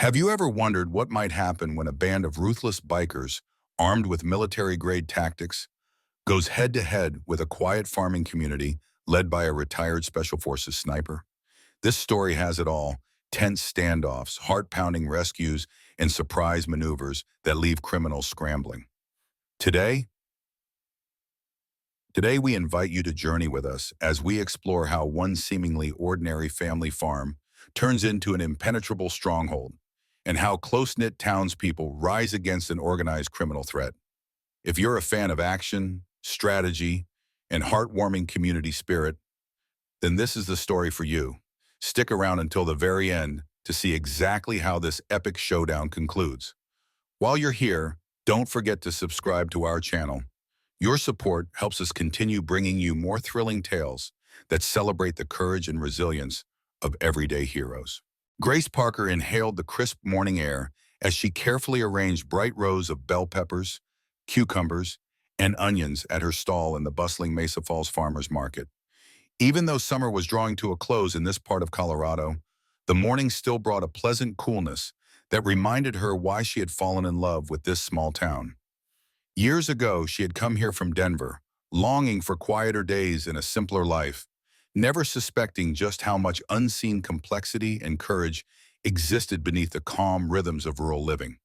Have you ever wondered what might happen when a band of ruthless bikers, armed with military-grade tactics, goes head-to-head with a quiet farming community led by a retired Special Forces sniper? This story has it all: tense standoffs, heart-pounding rescues, and surprise maneuvers that leave criminals scrambling. Today, Today we invite you to journey with us as we explore how one seemingly ordinary family farm turns into an impenetrable stronghold, and how close-knit townspeople rise against an organized criminal threat. If you're a fan of action, strategy, and heartwarming community spirit, then this is the story for you. Stick around until the very end to see exactly how this epic showdown concludes. While you're here, don't forget to subscribe to our channel. Your support helps us continue bringing you more thrilling tales that celebrate the courage and resilience of everyday heroes. Grace Parker inhaled the crisp morning air as she carefully arranged bright rows of bell peppers, cucumbers, and onions at her stall in the bustling Mesa Falls Farmers Market. Even though summer was drawing to a close in this part of Colorado, the morning still brought a pleasant coolness that reminded her why she had fallen in love with this small town. Years ago, she had come here from Denver, longing for quieter days and a simpler life, never suspecting just how much unseen complexity and courage existed beneath the calm rhythms of rural living.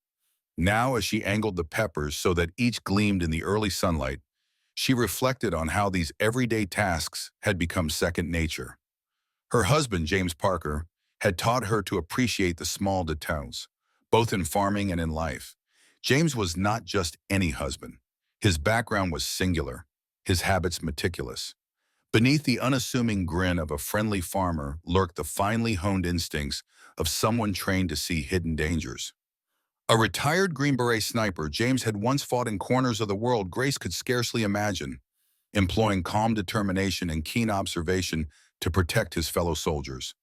Now, as she angled the peppers so that each gleamed in the early sunlight, she reflected on how these everyday tasks had become second nature. Her husband, James Parker, had taught her to appreciate the small details, both in farming and in life. James was not just any husband. His background was singular, his habits meticulous. Beneath the unassuming grin of a friendly farmer lurked the finely honed instincts of someone trained to see hidden dangers. A retired Green Beret sniper, James had once fought in corners of the world Grace could scarcely imagine, employing calm determination and keen observation to protect his fellow soldiers.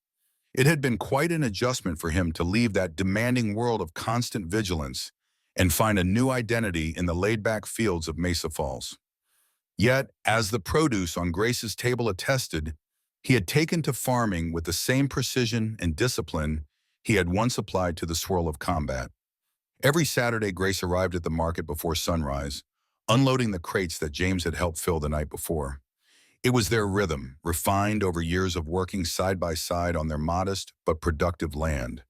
It had been quite an adjustment for him to leave that demanding world of constant vigilance and find a new identity in the laid-back fields of Mesa Falls. Yet, as the produce on Grace's table attested, he had taken to farming with the same precision and discipline he had once applied to the swirl of combat. Every Saturday, Grace arrived at the market before sunrise, unloading the crates that James had helped fill the night before. It was their rhythm, refined over years of working side by side on their modest but productive land.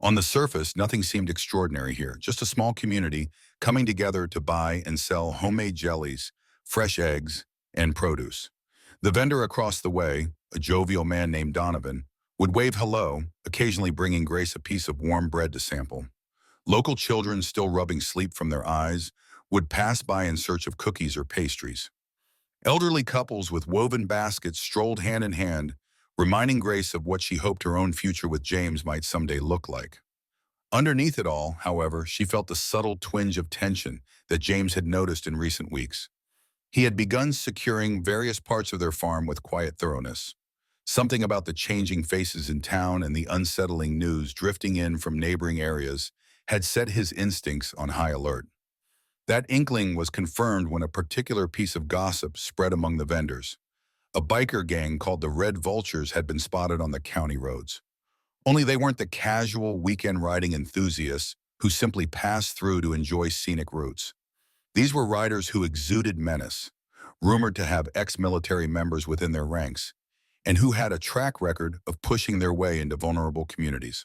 On the surface, nothing seemed extraordinary here, just a small community coming together to buy and sell homemade jellies, fresh eggs, and produce. The vendor across the way, a jovial man named Donovan, would wave hello, occasionally bringing Grace a piece of warm bread to sample. Local children, still rubbing sleep from their eyes, would pass by in search of cookies or pastries. Elderly couples with woven baskets strolled hand in hand, reminding Grace of what she hoped her own future with James might someday look like. Underneath it all, however, she felt the subtle twinge of tension that James had noticed in recent weeks. He had begun securing various parts of their farm with quiet thoroughness. Something about the changing faces in town and the unsettling news drifting in from neighboring areas had set his instincts on high alert. That inkling was confirmed when a particular piece of gossip spread among the vendors. A biker gang called the Red Vultures had been spotted on the county roads. Only they weren't the casual weekend riding enthusiasts who simply passed through to enjoy scenic routes. These were riders who exuded menace, rumored to have ex-military members within their ranks, and who had a track record of pushing their way into vulnerable communities.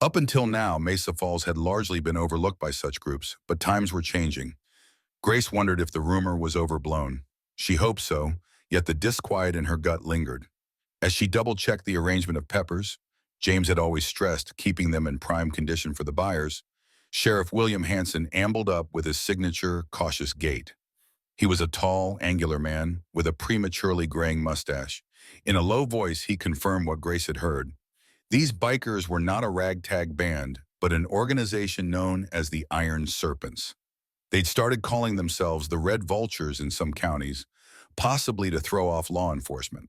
Up until now, Mesa Falls had largely been overlooked by such groups, but times were changing. Grace wondered if the rumor was overblown. She hoped so, yet the disquiet in her gut lingered. As she double-checked the arrangement of peppers, James had always stressed keeping them in prime condition for the buyers, Sheriff William Hanson ambled up with his signature, cautious gait. He was a tall, angular man with a prematurely graying mustache. In a low voice, he confirmed what Grace had heard. These bikers were not a ragtag band, but an organization known as the Iron Serpents. They'd started calling themselves the Red Vultures in some counties, possibly to throw off law enforcement.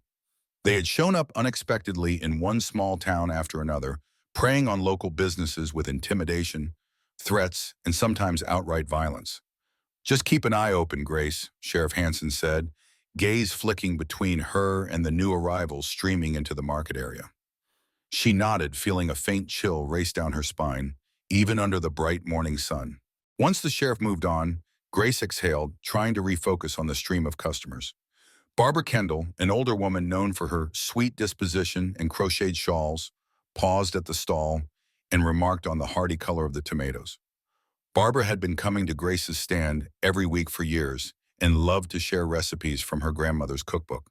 They had shown up unexpectedly in one small town after another, preying on local businesses with intimidation, threats, and sometimes outright violence. "Just keep an eye open, Grace," Sheriff Hanson said, gaze flicking between her and the new arrivals streaming into the market area. She nodded, feeling a faint chill race down her spine, even under the bright morning sun. Once the sheriff moved on, Grace exhaled, trying to refocus on the stream of customers. Barbara Kendall, an older woman known for her sweet disposition and crocheted shawls, paused at the stall and remarked on the hardy color of the tomatoes. Barbara had been coming to Grace's stand every week for years and loved to share recipes from her grandmother's cookbook.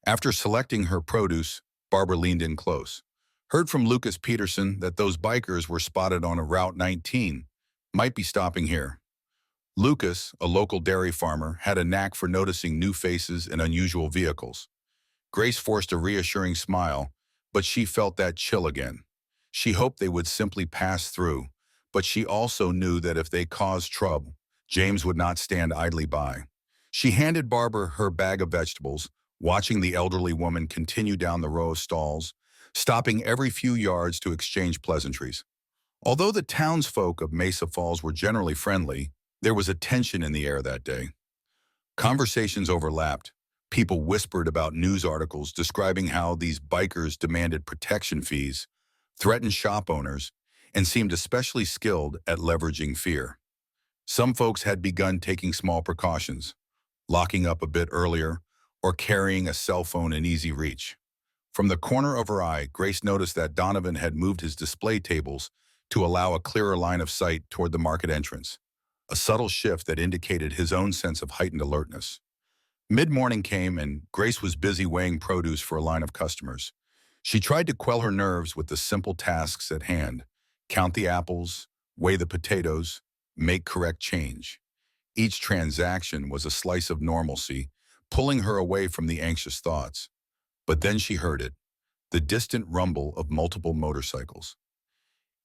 After selecting her produce, Barbara leaned in close. Heard from Lucas Peterson that those bikers were spotted on a Route 19. Might be stopping here. Lucas, a local dairy farmer, had a knack for noticing new faces and unusual vehicles. Grace forced a reassuring smile, but she felt that chill again. She hoped they would simply pass through, but she also knew that if they caused trouble, James would not stand idly by. She handed Barbara her bag of vegetables, watching the elderly woman continue down the row of stalls, stopping every few yards to exchange pleasantries. Although the townsfolk of Mesa Falls were generally friendly, there was a tension in the air that day. Conversations overlapped. People whispered about news articles describing how these bikers demanded protection fees, threatened shop owners, and seemed especially skilled at leveraging fear. Some folks had begun taking small precautions, locking up a bit earlier, or carrying a cell phone in easy reach. From the corner of her eye, Grace noticed that Donovan had moved his display tables to allow a clearer line of sight toward the market entrance, a subtle shift that indicated his own sense of heightened alertness. Mid-morning came and Grace was busy weighing produce for a line of customers. She tried to quell her nerves with the simple tasks at hand: count the apples, weigh the potatoes, make correct change. Each transaction was a slice of normalcy, pulling her away from the anxious thoughts. But then she heard it, the distant rumble of multiple motorcycles.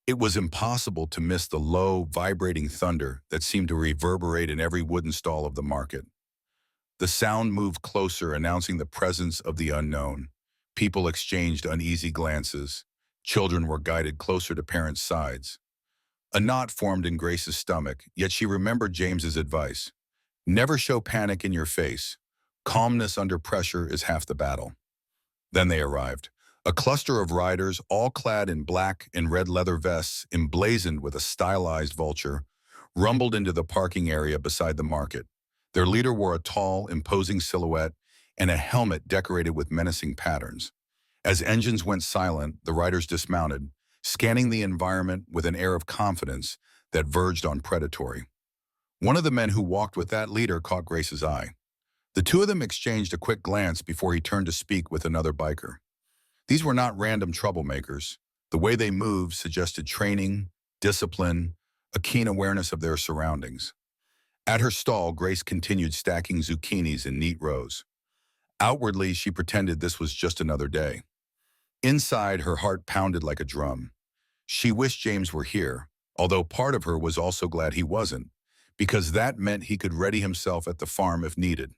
It was impossible to miss the low, vibrating thunder that seemed to reverberate in every wooden stall of the market. The sound moved closer, announcing the presence of the unknown. People exchanged uneasy glances. Children were guided closer to parents' sides. A knot formed in Grace's stomach, yet she remembered James's advice. Never show panic in your face. Calmness under pressure is half the battle. Then they arrived. A cluster of riders, all clad in black and red leather vests emblazoned with a stylized vulture, rumbled into the parking area beside the market. Their leader wore a tall, imposing silhouette and a helmet decorated with menacing patterns. As engines went silent, the riders dismounted, scanning the environment with an air of confidence that verged on predatory. One of the men who walked with that leader caught Grace's eye. The two of them exchanged a quick glance before he turned to speak with another biker. These were not random troublemakers. The way they moved suggested training, discipline, a keen awareness of their surroundings. At her stall, Grace continued stacking zucchinis in neat rows. Outwardly, she pretended this was just another day. Inside, her heart pounded like a drum. She wished James were here, although part of her was also glad he wasn't, because that meant he could ready himself at the farm if needed.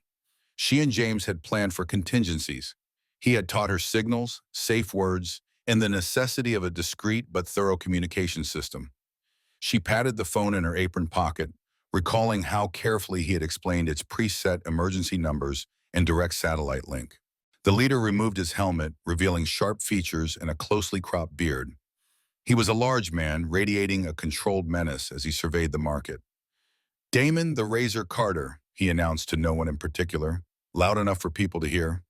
She and James had planned for contingencies. He had taught her signals, safe words, and the necessity of a discreet but thorough communication system. She patted the phone in her apron pocket, recalling how carefully he had explained its preset emergency numbers and direct satellite link. The leader removed his helmet, revealing sharp features and a closely cropped beard. He was a large man, radiating a controlled menace as he surveyed the market. "Damon the Razor Carter," he announced to no one in particular, loud enough for people to hear.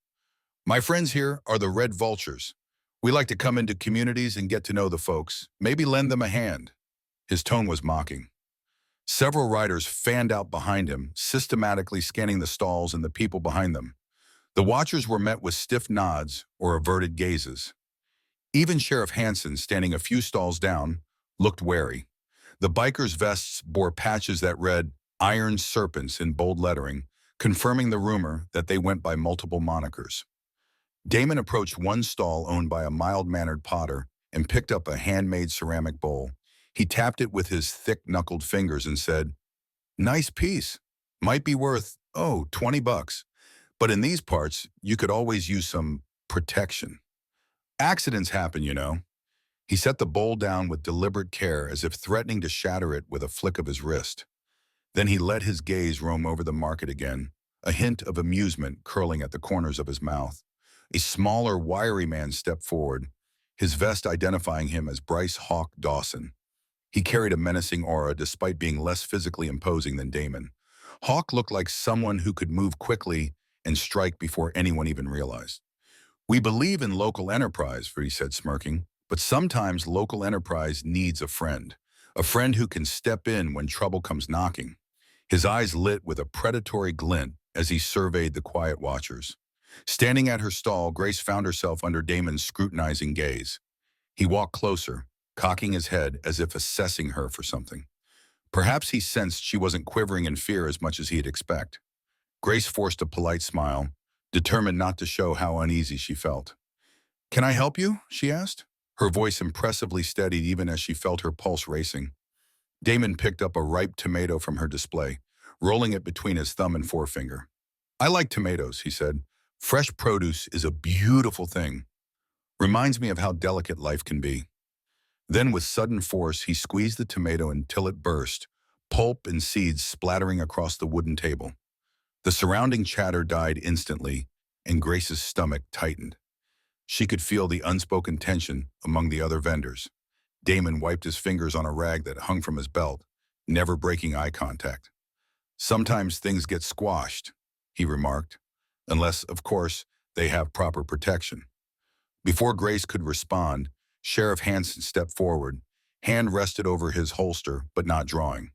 "My friends here are the Red Vultures. We like to come into communities and get to know the folks, maybe lend them a hand." His tone was mocking. Several riders fanned out behind him, systematically scanning the stalls and the people behind them. The watchers were met with stiff nods or averted gazes. Even Sheriff Hansen, standing a few stalls down, looked wary. The bikers' vests bore patches that read "Iron Serpents" in bold lettering, confirming the rumor that they went by multiple monikers. Damon approached one stall owned by a mild-mannered potter and picked up a handmade ceramic bowl. He tapped it with his thick-knuckled fingers and said, "Nice piece. Might be worth, $20. But in these parts, you could always use some protection. Accidents happen, you know." He set the bowl down with deliberate care, as if threatening to shatter it with a flick of his wrist. Then he let his gaze roam over the market again, a hint of amusement curling at the corners of his mouth. A smaller, wiry man stepped forward, his vest identifying him as Bryce Hawk Dawson. He carried a menacing aura despite being less physically imposing than Damon. Hawk looked like someone who could move quickly and strike before anyone even realized. "We believe in local enterprise," he said, smirking, "but sometimes local enterprise needs a friend who can step in when trouble comes knocking." His eyes lit with a predatory glint as he surveyed the quiet watchers. Standing at her stall, Grace found herself under Damon's scrutinizing gaze. He walked closer, cocking his head as if assessing her for something. Perhaps he sensed she wasn't quivering in fear as much as he'd expect. Grace forced a polite smile, determined not to show how uneasy she felt. "Can I help you?" she asked, her voice impressively steady even as she felt her pulse racing. Damon picked up a ripe tomato from her display, rolling it between his thumb and forefinger. "I like tomatoes," he said. "Fresh produce is a beautiful thing. Reminds me of how delicate life can be." Then with sudden force, he squeezed the tomato until it burst, pulp and seeds splattering across the wooden table. The surrounding chatter died instantly, and Grace's stomach tightened. She could feel the unspoken tension among the other vendors. Damon wiped his fingers on a rag that hung from his belt, never breaking eye contact. "Sometimes things get squashed," he remarked, "unless, of course, they have proper protection." Before Grace could respond, Sheriff Hanson stepped forward, hand rested over his holster but not drawing.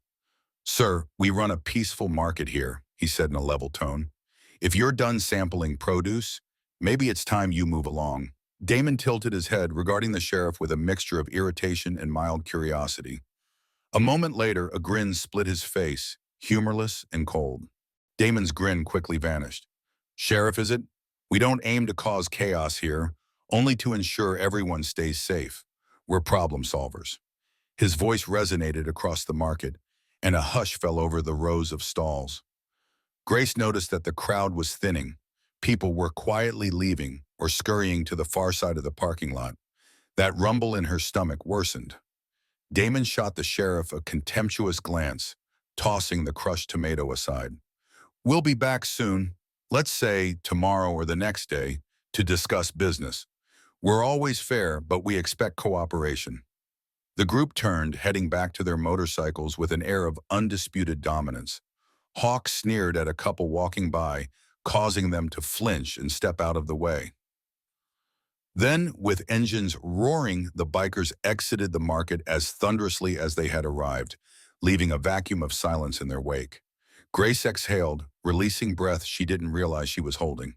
"Sir, we run a peaceful market here," he said in a level tone. "If you're done sampling produce, maybe it's time you move along." Damon tilted his head, regarding the sheriff with a mixture of irritation and mild curiosity. A moment later, a grin split his face, humorless and cold. Damon's grin quickly vanished. "Sheriff, is it? We don't aim to cause chaos here, only to ensure everyone stays safe. We're problem solvers." His voice resonated across the market, and a hush fell over the rows of stalls. Grace noticed that the crowd was thinning. People were quietly leaving or scurrying to the far side of the parking lot. That rumble in her stomach worsened. Damon shot the sheriff a contemptuous glance, tossing the crushed tomato aside. "We'll be back soon, let's say tomorrow or the next day, to discuss business. We're always fair, but we expect cooperation." The group turned, heading back to their motorcycles with an air of undisputed dominance. Hawk sneered at a couple walking by, causing them to flinch and step out of the way. Then, with engines roaring, the bikers exited the market as thunderously as they had arrived, leaving a vacuum of silence in their wake. Grace exhaled, releasing breath she didn't realize she was holding.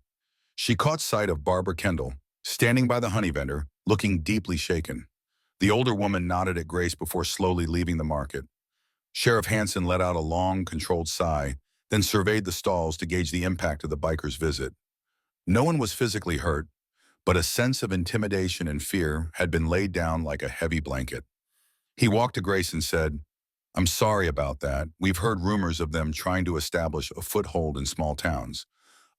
She caught sight of Barbara Kendall, standing by the honey vendor, looking deeply shaken. The older woman nodded at Grace before slowly leaving the market. Sheriff Hanson let out a long, controlled sigh, then surveyed the stalls to gauge the impact of the bikers' visit. No one was physically hurt, but a sense of intimidation and fear had been laid down like a heavy blanket. He walked to Grace and said, "I'm sorry about that. We've heard rumors of them trying to establish a foothold in small towns.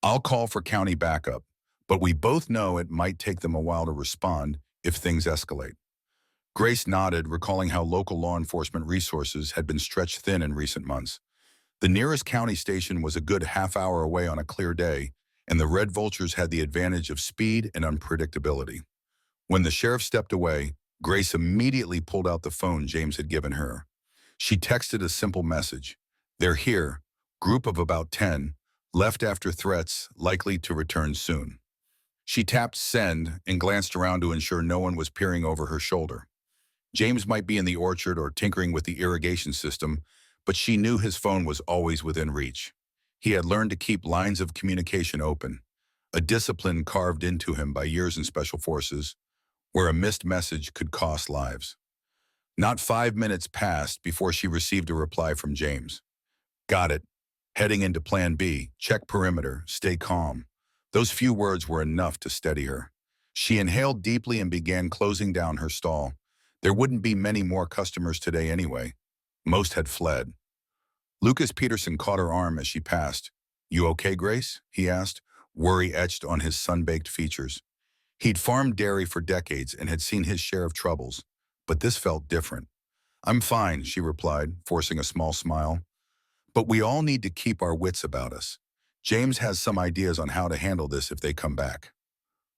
I'll call for county backup, but we both know it might take them a while to respond if things escalate." Grace nodded, recalling how local law enforcement resources had been stretched thin in recent months. The nearest county station was a good half-hour away on a clear day, and the Red Vultures had the advantage of speed and unpredictability. When the sheriff stepped away, Grace immediately pulled out the phone James had given her. She texted a simple message: "They're here, group of about 10, left after threats, likely to return soon." She tapped send and glanced around to ensure no one was peering over her shoulder. James might be in the orchard or tinkering with the irrigation system, but she knew his phone was always within reach. He had learned to keep lines of communication open, a discipline carved into him by years in special forces, where a missed message could cost lives. Not 5 minutes passed before she received a reply from James. "Got it. Heading into Plan B. Check perimeter. Stay calm." Those few words were enough to steady her. She inhaled deeply and began closing down her stall. There wouldn't be many more customers today anyway. Most had fled. Lucas Peterson caught her arm as she passed. "You okay, Grace?" he asked, worry etched on his sun-baked features. He'd farmed dairy for decades and had seen his share of troubles, but this felt different. "I'm fine," she replied, forcing a small smile. "But we all need to keep our wits about us. James has some ideas on how to handle this if they come back."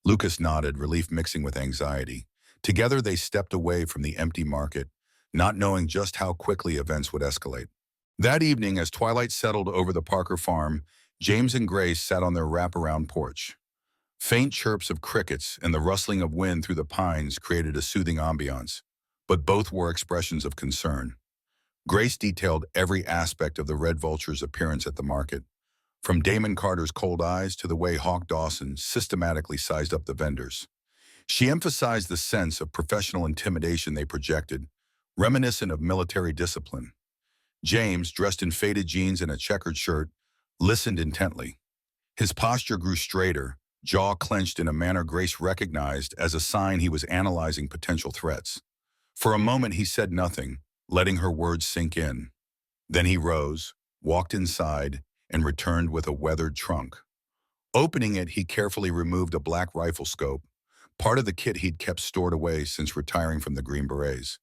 Lucas nodded, relief mixing with anxiety. Together, they stepped away from the empty market, not knowing just how quickly events would escalate. That evening, as twilight settled over the Parker farm, James and Grace sat on their wraparound porch. Faint chirps of crickets and the rustling of wind through the pines created a soothing ambiance, but both wore expressions of concern. Grace detailed every aspect of the Red Vulture's appearance at the market, from Damon Carter's cold eyes to the way Hawk Dawson systematically sized up the vendors. She emphasized the sense of professional intimidation they projected, reminiscent of military discipline. James, dressed in faded jeans and a checkered shirt, listened intently. His posture grew straighter, jaw clenched in a manner Grace recognized as a sign he was analyzing potential threats. For a moment he said nothing, letting her words sink in. Then he rose, walked inside, and returned with a weathered trunk. Opening it, he carefully removed a black rifle scope, part of the kit he'd kept stored away since retiring from the Green Berets.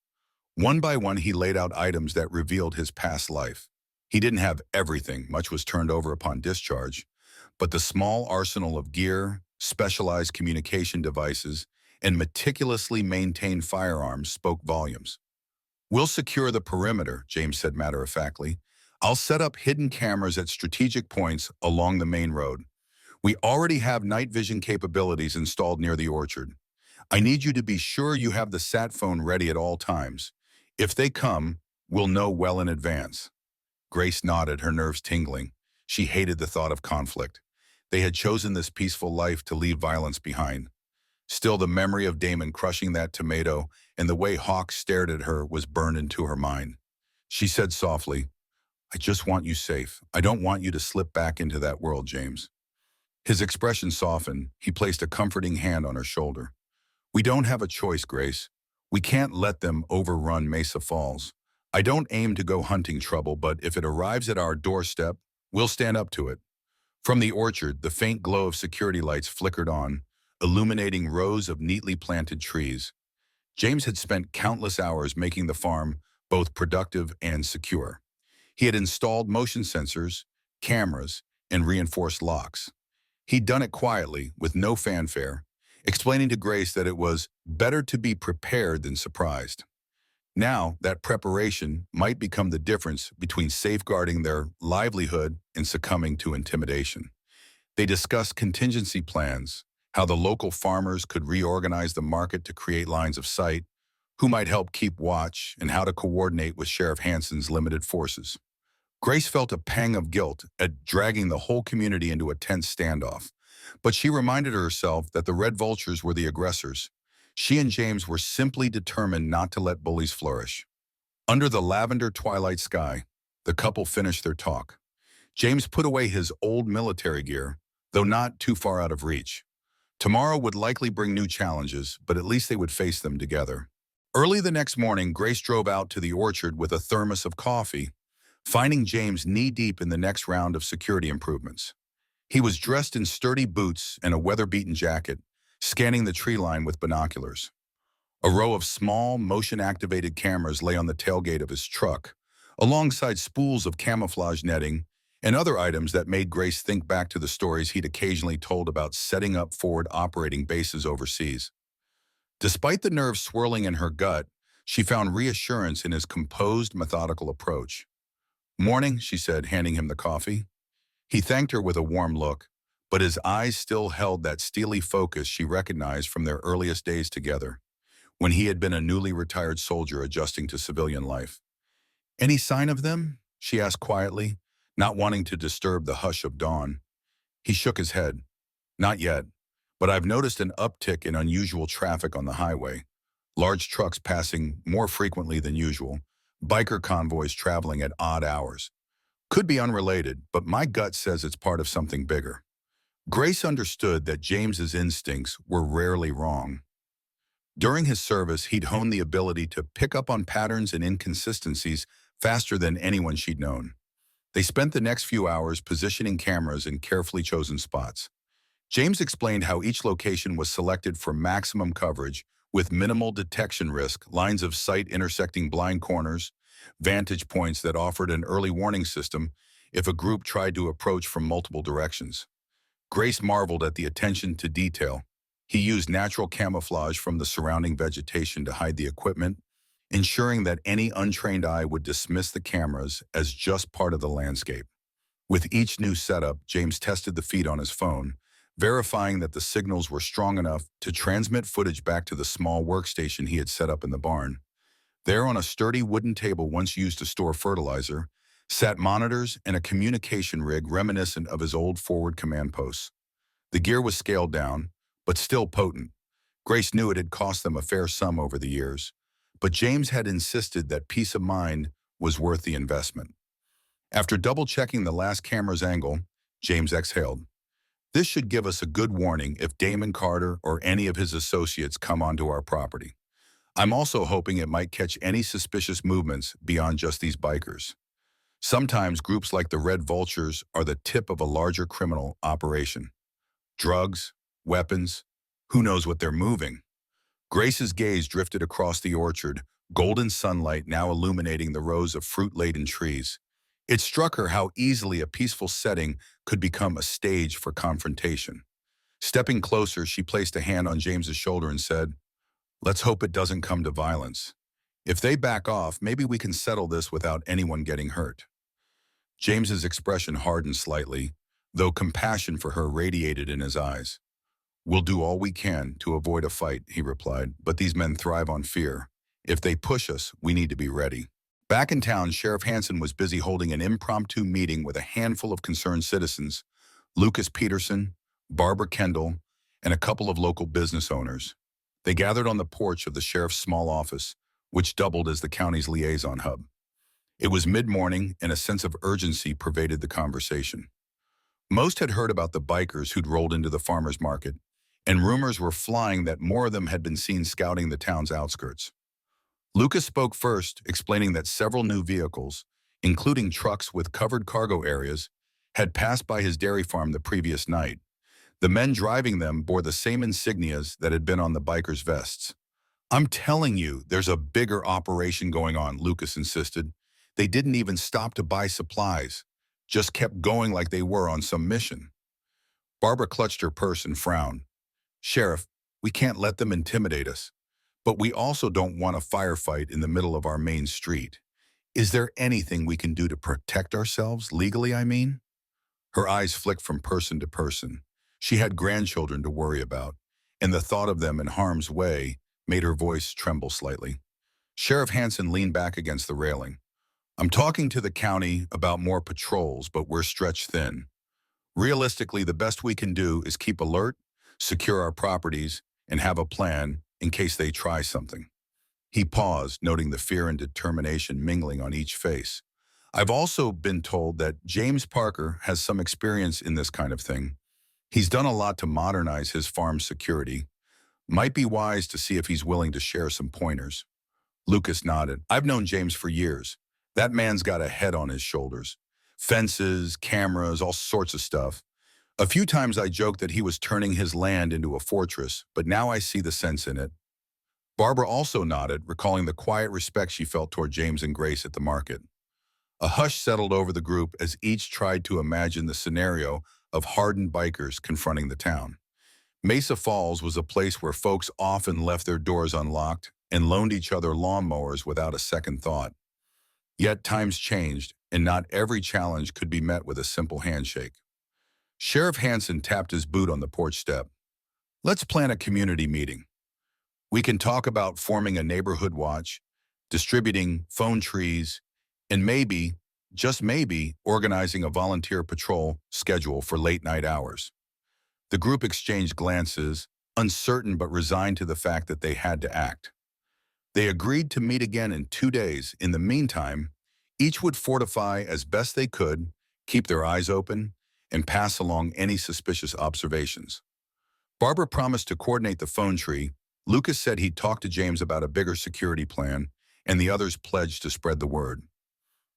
One by one, he laid out items that revealed his past life. He didn't have everything, much was turned over upon discharge, but the small arsenal of gear, specialized communication devices, and meticulously maintained firearms spoke volumes. "We'll secure the perimeter," James said matter-of-factly. "I'll set up hidden cameras at strategic points along the main road. We already have night vision capabilities installed near the orchard. I need you to be sure you have the sat phone ready at all times. If they come, we'll know well in advance." Grace nodded, her nerves tingling. She hated the thought of conflict. They had chosen this peaceful life to leave violence behind. Still, the memory of Damon crushing that tomato and the way Hawk stared at her was burned into her mind. She said softly, "I just want you safe. I don't want you to slip back into that world, James." His expression softened. He placed a comforting hand on her shoulder. "We don't have a choice, Grace. We can't let them overrun Mesa Falls. I don't aim to go hunting trouble, but if it arrives at our doorstep, we'll stand up to it." From the orchard, the faint glow of security lights flickered on, illuminating rows of neatly planted trees. James had spent countless hours making the farm both productive and secure. He had installed motion sensors, cameras, and reinforced locks. He'd done it quietly, with no fanfare, explaining to Grace that it was better to be prepared than surprised. Now, that preparation might become the difference between safeguarding their livelihood and succumbing to intimidation. They discussed contingency plans, how the local farmers could reorganize the market to create lines of sight, who might help keep watch, and how to coordinate with Sheriff Hanson's limited forces. Grace felt a pang of guilt at dragging the whole community into a tense standoff, but she reminded herself that the Red Vultures were the aggressors. She and James were simply determined not to let bullies flourish. Under the lavender twilight sky, the couple finished their talk. James put away his old military gear, though not too far out of reach. Tomorrow would likely bring new challenges, but at least they would face them together. Early the next morning, Grace drove out to the orchard with a thermos of coffee, finding James knee-deep in the next round of security improvements. He was dressed in sturdy boots and a weather-beaten jacket, scanning the tree line with binoculars. A row of small, motion-activated cameras lay on the tailgate of his truck, alongside spools of camouflage netting and other items that made Grace think back to the stories he'd occasionally told about setting up forward operating bases overseas. Despite the nerves swirling in her gut, she found reassurance in his composed, methodical approach. "Morning," she said, handing him the coffee. He thanked her with a warm look, but his eyes still held that steely focus she recognized from their earliest days together, when he had been a newly retired soldier adjusting to civilian life. "Any sign of them?" she asked quietly, not wanting to disturb the hush of dawn. He shook his head. "Not yet, but I've noticed an uptick in unusual traffic on the highway. Large trucks passing more frequently than usual, biker convoys traveling at odd hours. Could be unrelated, but my gut says it's part of something bigger." Grace understood that James's instincts were rarely wrong. During his service, he'd honed the ability to pick up on patterns and inconsistencies faster than anyone she'd known. They spent the next few hours positioning cameras in carefully chosen spots. James explained how each location was selected for maximum coverage with minimal detection risk, lines of sight intersecting blind corners, vantage points that offered an early warning system if a group tried to approach from multiple directions. Grace marveled at the attention to detail. He used natural camouflage from the surrounding vegetation to hide the equipment, ensuring that any untrained eye would dismiss the cameras as just part of the landscape. With each new setup, James tested the feed on his phone, verifying that the signals were strong enough to transmit footage back to the small workstation he had set up in the barn. There, on a sturdy wooden table once used to store fertilizer, sat monitors and a communication rig reminiscent of his old forward command posts. The gear was scaled down, but still potent. Grace knew it had cost them a fair sum over the years, but James had insisted that peace of mind was worth the investment. After double-checking the last camera's angle, James exhaled. This should give us a good warning if Damon Carter or any of his associates come onto our property. I'm also hoping it might catch any suspicious movements beyond just these bikers. Sometimes groups like the Red Vultures are the tip of a larger criminal operation. Drugs, weapons, who knows what they're moving? Grace's gaze drifted across the orchard, golden sunlight now illuminating the rows of fruit-laden trees. It struck her how easily a peaceful setting could become a stage for confrontation. Stepping closer, she placed a hand on James's shoulder and said, "Let's hope it doesn't come to violence. If they back off, maybe we can settle this without anyone getting hurt." James's expression hardened slightly, though compassion for her radiated in his eyes. "We'll do all we can to avoid a fight," he replied, "but these men thrive on fear. If they push us, we need to be ready." Back in town, Sheriff Hansen was busy holding an impromptu meeting with a handful of concerned citizens, Lucas Peterson, Barbara Kendall, and a couple of local business owners. They gathered on the porch of the sheriff's small office, which doubled as the county's liaison hub. It was mid-morning, and a sense of urgency pervaded the conversation. Most had heard about the bikers who'd rolled into the farmers market, and rumors were flying that more of them had been seen scouting the town's outskirts. Lucas spoke first, explaining that several new vehicles, including trucks with covered cargo areas, had passed by his dairy farm the previous night. The men driving them bore the same insignias that had been on the bikers' vests. "I'm telling you, there's a bigger operation going on," Lucas insisted. "They didn't even stop to buy supplies, just kept going like they were on some mission." Barbara clutched her purse and frowned. "Sheriff, we can't let them intimidate us, but we also don't want a firefight in the middle of our main street. Is there anything we can do to protect ourselves, legally, I mean?" Her eyes flicked from person to person. She had grandchildren to worry about, and the thought of them in harm's way made her voice tremble slightly. Sheriff Hansen leaned back against the railing. "I'm talking to the county about more patrols, but we're stretched thin. Realistically, the best we can do is keep alert, secure our properties, and have a plan in case they try something." He paused, noting the fear and determination mingling on each face. "I've also been told that James Parker has some experience in this kind of thing. He's done a lot to modernize his farm's security. Might be wise to see if he's willing to share some pointers." Lucas nodded. "I've known James for years. That man's got a head on his shoulders. Fences, cameras, all sorts of stuff. A few times I joked that he was turning his land into a fortress, but now I see the sense in it." Barbara also nodded, recalling the quiet respect she felt toward James and Grace at the market. A hush settled over the group as each tried to imagine the scenario of hardened bikers confronting the town. Mesa Falls was a place where folks often left their doors unlocked and loaned each other lawnmowers without a second thought. Yet times changed, and not every challenge could be met with a simple handshake. Sheriff Hansen tapped his boot on the porch step. "Let's plan a community meeting. We can talk about forming a neighborhood watch, distributing phone trees, and maybe, just maybe, organizing a volunteer patrol schedule for late-night hours." The group exchanged glances, uncertain but resigned to the fact that they had to act. They agreed to meet again in 2 days. In the meantime, each would fortify as best they could, keep their eyes open, and pass along any suspicious observations. Barbara promised to coordinate the phone tree. Lucas said he'd talk to James about a bigger security plan, and the others pledged to spread the word.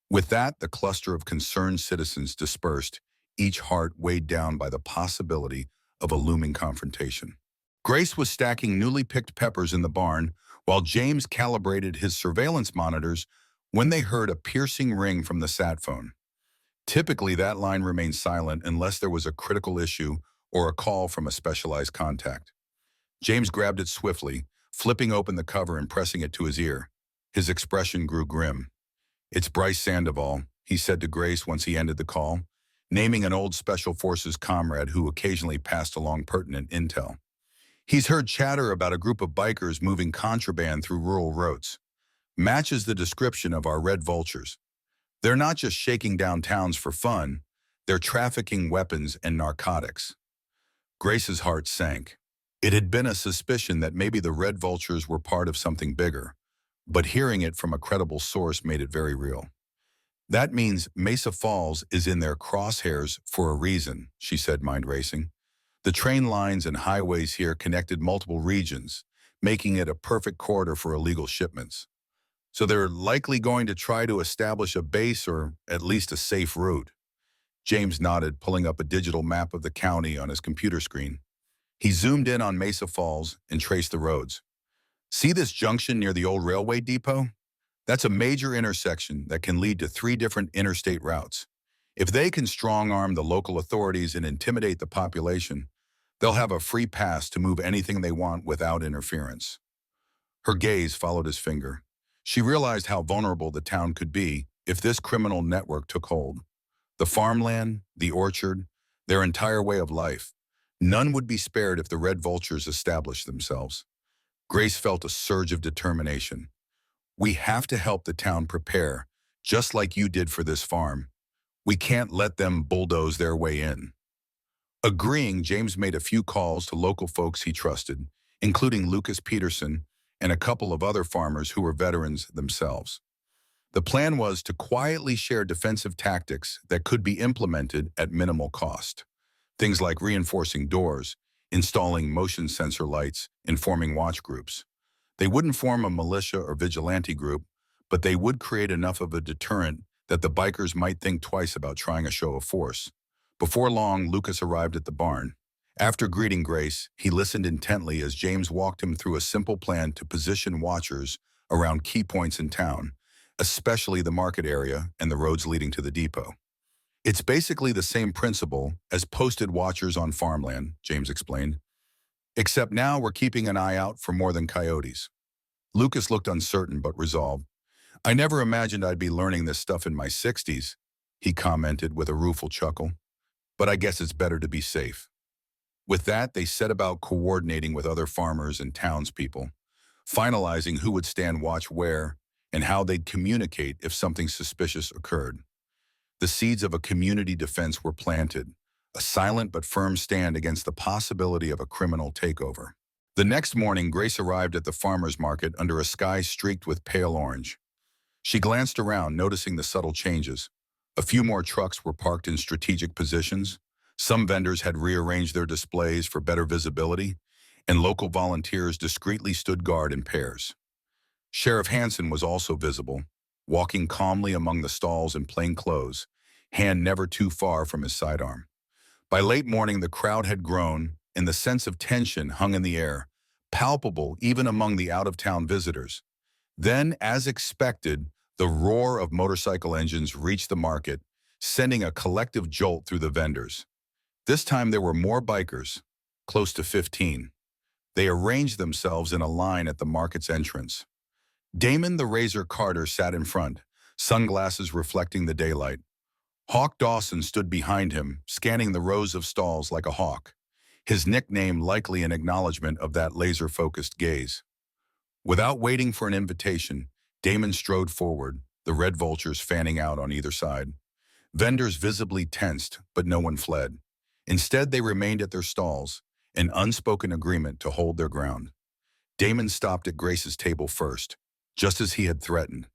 With that, the cluster of concerned citizens dispersed, each heart weighed down by the possibility of a looming confrontation. Grace was stacking newly picked peppers in the barn while James calibrated his surveillance monitors when they heard a piercing ring from the sat phone. Typically, that line remained silent unless there was a critical issue or a call from a specialized contact. James grabbed it swiftly, flipping open the cover and pressing it to his ear. His expression grew grim. "It's Bryce Sandoval," he said to Grace once he ended the call, naming an old Special Forces comrade who occasionally passed along pertinent intel. "He's heard chatter about a group of bikers moving contraband through rural roads. Matches the description of our Red Vultures. They're not just shaking down towns for fun, they're trafficking weapons and narcotics." Grace's heart sank. It had been a suspicion that maybe the Red Vultures were part of something bigger, but hearing it from a credible source made it very real. "That means Mesa Falls is in their crosshairs for a reason," she said, mind racing. "The train lines and highways here connected multiple regions, making it a perfect corridor for illegal shipments. So they're likely going to try to establish a base or at least a safe route." James nodded, pulling up a digital map of the county on his computer screen. He zoomed in on Mesa Falls and traced the roads. "See this junction near the old railway depot? That's a major intersection that can lead to 3 different interstate routes. If they can strong-arm the local authorities and intimidate the population, they'll have a free pass to move anything they want without interference." Her gaze followed his finger. She realized how vulnerable the town could be if this criminal network took hold. The farmland, the orchard, their entire way of life. None would be spared if the Red Vultures established themselves. Grace felt a surge of determination. "We have to help the town prepare, just like you did for this farm. We can't let them bulldoze their way in." Agreeing, James made a few calls to local folks he trusted, including Lucas Peterson and a couple of other farmers who were veterans themselves. The plan was to quietly share defensive tactics that could be implemented at minimal cost. Things like reinforcing doors, installing motion sensor lights, and forming watch groups. They wouldn't form a militia or vigilante group, but they would create enough of a deterrent that the bikers might think twice about trying a show of force. Before long, Lucas arrived at the barn. After greeting Grace, he listened intently as James walked him through a simple plan to position watchers around key points in town, especially the market area and the roads leading to the depot. "It's basically the same principle as posted watchers on farmland," James explained. "Except now we're keeping an eye out for more than coyotes." Lucas looked uncertain but resolved. "I never imagined I'd be learning this stuff in my 60s, he commented with a rueful chuckle. "But I guess it's better to be safe." With that, they set about coordinating with other farmers and townspeople, finalizing who would stand watch where and how they'd communicate if something suspicious occurred. The seeds of a community defense were planted, a silent but firm stand against the possibility of a criminal takeover. The next morning, Grace arrived at the farmer's market under a sky streaked with pale orange. She glanced around, noticing the subtle changes. A few more trucks were parked in strategic positions. Some vendors had rearranged their displays for better visibility, and local volunteers discreetly stood guard in pairs. Sheriff Hansen was also visible, walking calmly among the stalls in plain clothes, hand never too far from his sidearm. By late morning, the crowd had grown, and the sense of tension hung in the air, palpable even among the out-of-town visitors. Then, as expected, the roar of motorcycle engines reached the market, sending a collective jolt through the vendors. This time there were more bikers, close to 15. They arranged themselves in a line at the market's entrance. Damon the Razor Carter sat in front, sunglasses reflecting the daylight. Hawk Dawson stood behind him, scanning the rows of stalls like a hawk, his nickname likely an acknowledgement of that laser-focused gaze. Without waiting for an invitation, Damon strode forward, the Red Vultures fanning out on either side. Vendors visibly tensed, but no one fled. Instead, they remained at their stalls, an unspoken agreement to hold their ground. Damon stopped at Grace's table first, just as he had threatened.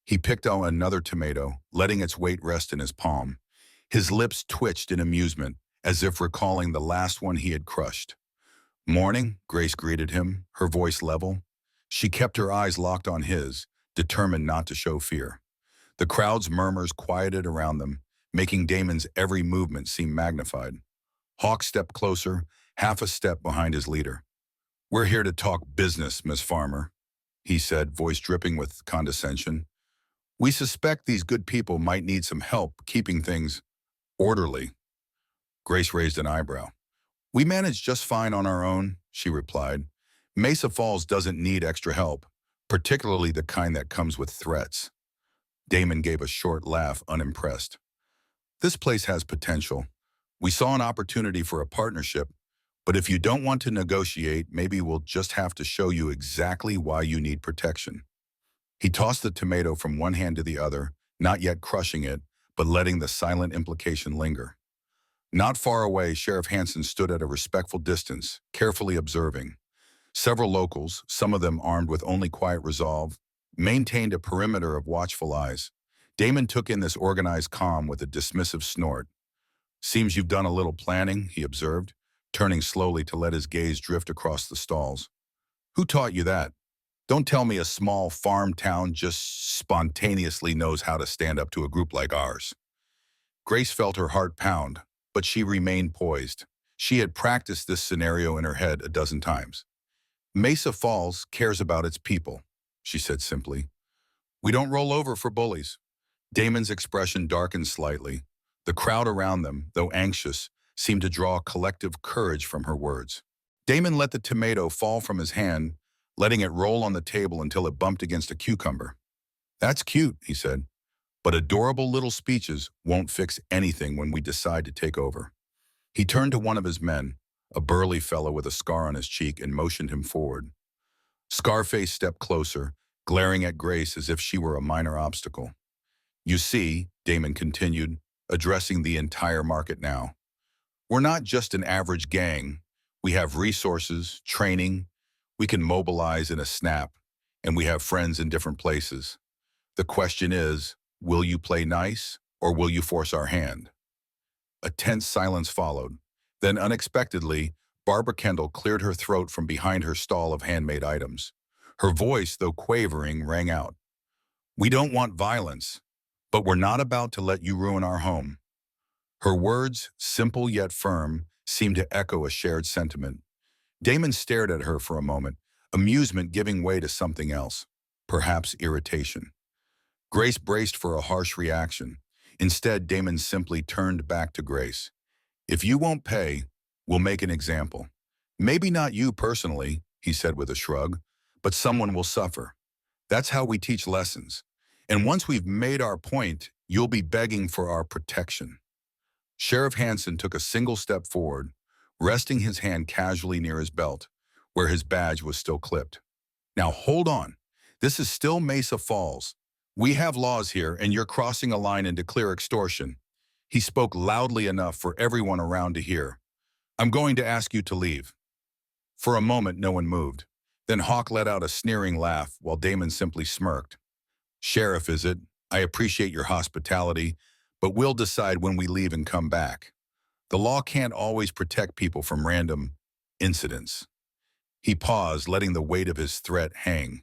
He picked out another tomato, letting its weight rest in his palm. His lips twitched in amusement, as if recalling the last one he had crushed. "Morning," Grace greeted him, her voice level. She kept her eyes locked on his, determined not to show fear. The crowd's murmurs quieted around them, making Damon's every movement seem magnified. Hawk stepped closer, half a step behind his leader. "We're here to talk business, Miss Farmer," he said, voice dripping with condescension. "We suspect these good people might need some help keeping things orderly." Grace raised an eyebrow. "We manage just fine on our own," she replied, Mesa Falls doesn't need extra help, particularly the kind that comes with threats. Damon gave a short laugh, unimpressed. This place has potential. We saw an opportunity for a partnership, but if you don't want to negotiate, maybe we'll just have to show you exactly why you need protection. He tossed the tomato from one hand to the other, not yet crushing it, but letting the silent implication linger. Not far away, Sheriff Hansen stood at a respectful distance, carefully observing. Several locals, some of them armed with only quiet resolve, maintained a perimeter of watchful eyes. Damon took in this organized calm with a dismissive snort. "Seems you've done a little planning," he observed, turning slowly to let his gaze drift across the stalls. "Who taught you that? Don't tell me a small farm town just spontaneously knows how to stand up to a group like ours." Grace felt her heart pound, but she remained poised. She had practiced this scenario in her head a dozen times. "Mesa Falls cares about its people," she said simply. "We don't roll over for bullies." Damon's expression darkened slightly. The crowd around them, though anxious, seemed to draw collective courage from her words. Damon let the tomato fall from his hand, letting it roll on the table until it bumped against a cucumber. "That's cute," he said, "but adorable little speeches won't fix anything when we decide to take over." He turned to one of his men, a burly fellow with a scar on his cheek, and motioned him forward. Scarface stepped closer, glaring at Grace as if she were a minor obstacle. "You see," Damon continued, addressing the entire market now, "we're not just an average gang. We have resources, training, we can mobilize in a snap, and we have friends in different places. The question is, will you play nice, or will you force our hand?" A tense silence followed. Then, unexpectedly, Barbara Kendall cleared her throat from behind her stall of handmade items. Her voice, though quavering, rang out. "We don't want violence, but we're not about to let you ruin our home." Her words, simple yet firm, seemed to echo a shared sentiment. Damon stared at her for a moment, amusement giving way to something else, perhaps irritation. Grace braced for a harsh reaction. Instead, Damon simply turned back to Grace. "If you won't pay, we'll make an example. Maybe not you personally," he said with a shrug, "but someone will suffer. That's how we teach lessons. And once we've made our point, you'll be begging for our protection." Sheriff Hansen took a single step forward, resting his hand casually near his belt, where his badge was still clipped. "Now hold on. This is still Mesa Falls. We have laws here, and you're crossing a line into clear extortion." He spoke loudly enough for everyone around to hear. "I'm going to ask you to leave." For a moment, no one moved. Then Hawk let out a sneering laugh while Damon simply smirked. "Sheriff, is it? I appreciate your hospitality, but we'll decide when we leave and come back. The law can't always protect people from random incidents." He paused, letting the weight of his threat hang.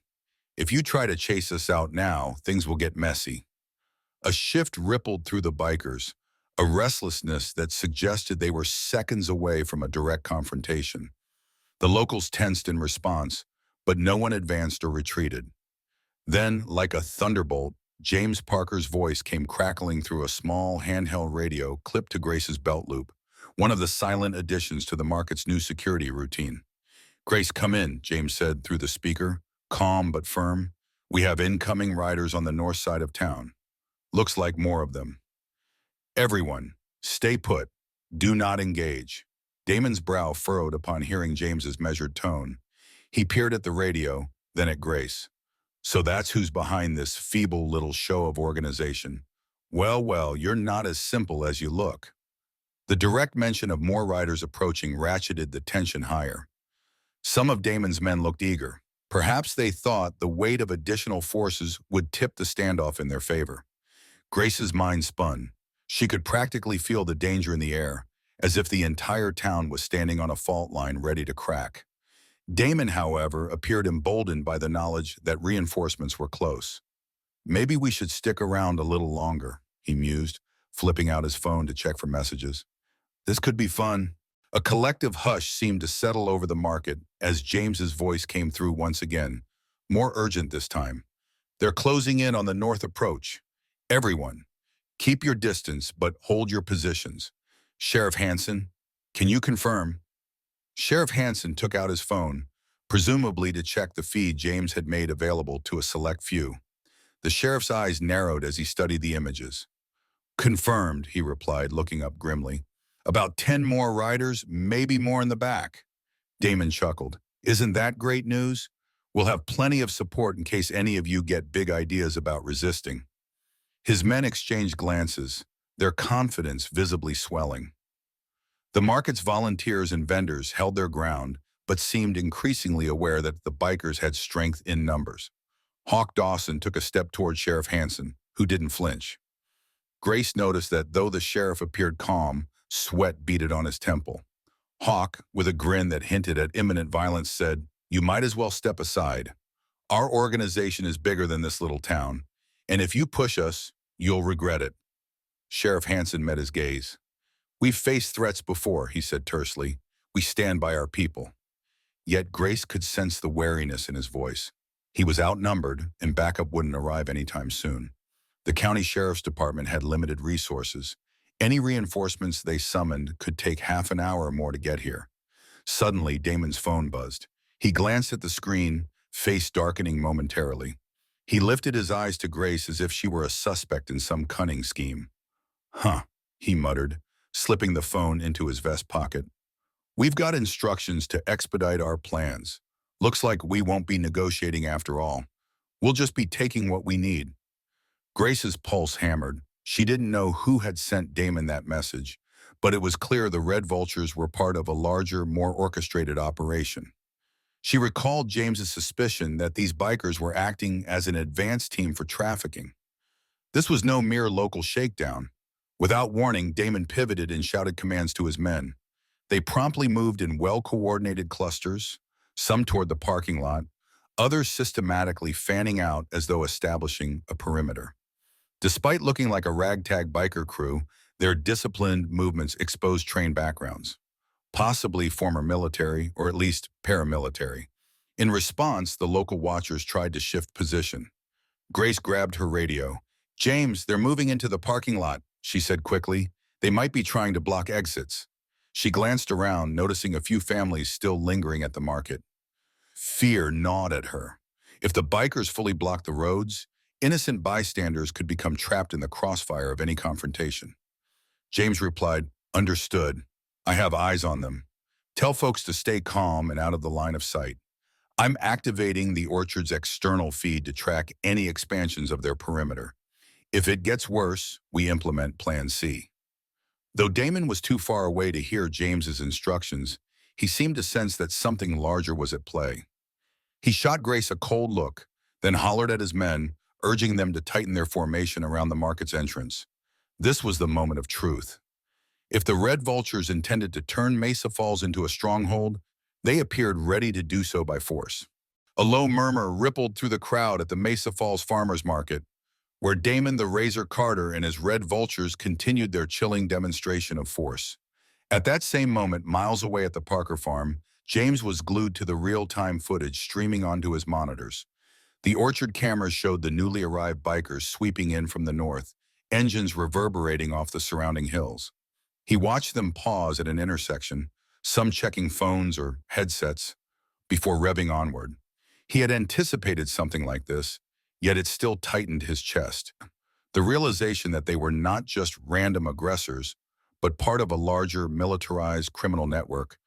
"If you try to chase us out now, things will get messy." A shift rippled through the bikers, a restlessness that suggested they were seconds away from a direct confrontation. The locals tensed in response, but no one advanced or retreated. Then, like a thunderbolt, James Parker's voice came crackling through a small handheld radio clipped to Grace's belt loop, one of the silent additions to the market's new security routine. "Grace, come in," James said through the speaker, calm but firm. "We have incoming riders on the north side of town. Looks like more of them. Everyone, stay put. Do not engage." Damon's brow furrowed upon hearing James's measured tone. He peered at the radio, then at Grace. "So that's who's behind this feeble little show of organization. Well, well, you're not as simple as you look." The direct mention of more riders approaching ratcheted the tension higher. Some of Damon's men looked eager. Perhaps they thought the weight of additional forces would tip the standoff in their favor. Grace's mind spun. She could practically feel the danger in the air, as if the entire town was standing on a fault line ready to crack. Damon, however, appeared emboldened by the knowledge that reinforcements were close. "Maybe we should stick around a little longer," he mused, flipping out his phone to check for messages. "This could be fun." A collective hush seemed to settle over the market as James's voice came through once again, more urgent this time. "They're closing in on the north approach. Everyone, keep your distance but hold your positions. Sheriff Hansen, can you confirm?" Sheriff Hansen took out his phone, presumably to check the feed James had made available to a select few. The sheriff's eyes narrowed as he studied the images. Confirmed, he replied, looking up grimly. About 10 more riders, maybe more in the back. Damon chuckled. Isn't that great news? We'll have plenty of support in case any of you get big ideas about resisting. His men exchanged glances, their confidence visibly swelling. The market's volunteers and vendors held their ground, but seemed increasingly aware that the bikers had strength in numbers. Hawk Dawson took a step toward Sheriff Hanson, who didn't flinch. Grace noticed that though the sheriff appeared calm, sweat beaded on his temple. Hawk, with a grin that hinted at imminent violence, said, "You might as well step aside. Our organization is bigger than this little town, and if you push us, you'll regret it." Sheriff Hanson met his gaze. "We've faced threats before," he said tersely. "We stand by our people." Yet Grace could sense the wariness in his voice. He was outnumbered, and backup wouldn't arrive anytime soon. The county sheriff's department had limited resources. Any reinforcements they summoned could take half an hour or more to get here. Suddenly, Damon's phone buzzed. He glanced at the screen, face darkening momentarily. He lifted his eyes to Grace as if she were a suspect in some cunning scheme. "Huh," he muttered, slipping the phone into his vest pocket. "We've got instructions to expedite our plans. Looks like we won't be negotiating after all. We'll just be taking what we need." Grace's pulse hammered. She didn't know who had sent Damon that message, but it was clear the Red Vultures were part of a larger, more orchestrated operation. She recalled James's suspicion that these bikers were acting as an advance team for trafficking. This was no mere local shakedown. Without warning, Damon pivoted and shouted commands to his men. They promptly moved in well-coordinated clusters, some toward the parking lot, others systematically fanning out as though establishing a perimeter. Despite looking like a ragtag biker crew, their disciplined movements exposed trained backgrounds, possibly former military or at least paramilitary. In response, the local watchers tried to shift position. Grace grabbed her radio. "James, they're moving into the parking lot," she said quickly. "They might be trying to block exits." She glanced around, noticing a few families still lingering at the market. Fear gnawed at her. If the bikers fully blocked the roads, innocent bystanders could become trapped in the crossfire of any confrontation. James replied, "Understood. I have eyes on them. Tell folks to stay calm and out of the line of sight. I'm activating the orchard's external feed to track any expansions of their perimeter. If it gets worse, we implement Plan C." Though Damon was too far away to hear James's instructions, he seemed to sense that something larger was at play. He shot Grace a cold look, then hollered at his men, urging them to tighten their formation around the market's entrance. This was the moment of truth. If the Red Vultures intended to turn Mesa Falls into a stronghold, they appeared ready to do so by force. A low murmur rippled through the crowd at the Mesa Falls Farmers Market, where Damon the Razor Carter and his Red Vultures continued their chilling demonstration of force. At that same moment, miles away at the Parker farm, James was glued to the real-time footage streaming onto his monitors. The orchard cameras showed the newly arrived bikers sweeping in from the north, engines reverberating off the surrounding hills. He watched them pause at an intersection, some checking phones or headsets, before revving onward. He had anticipated something like this, yet it still tightened his chest. The realization that they were not just random aggressors, but part of a larger, militarized criminal network,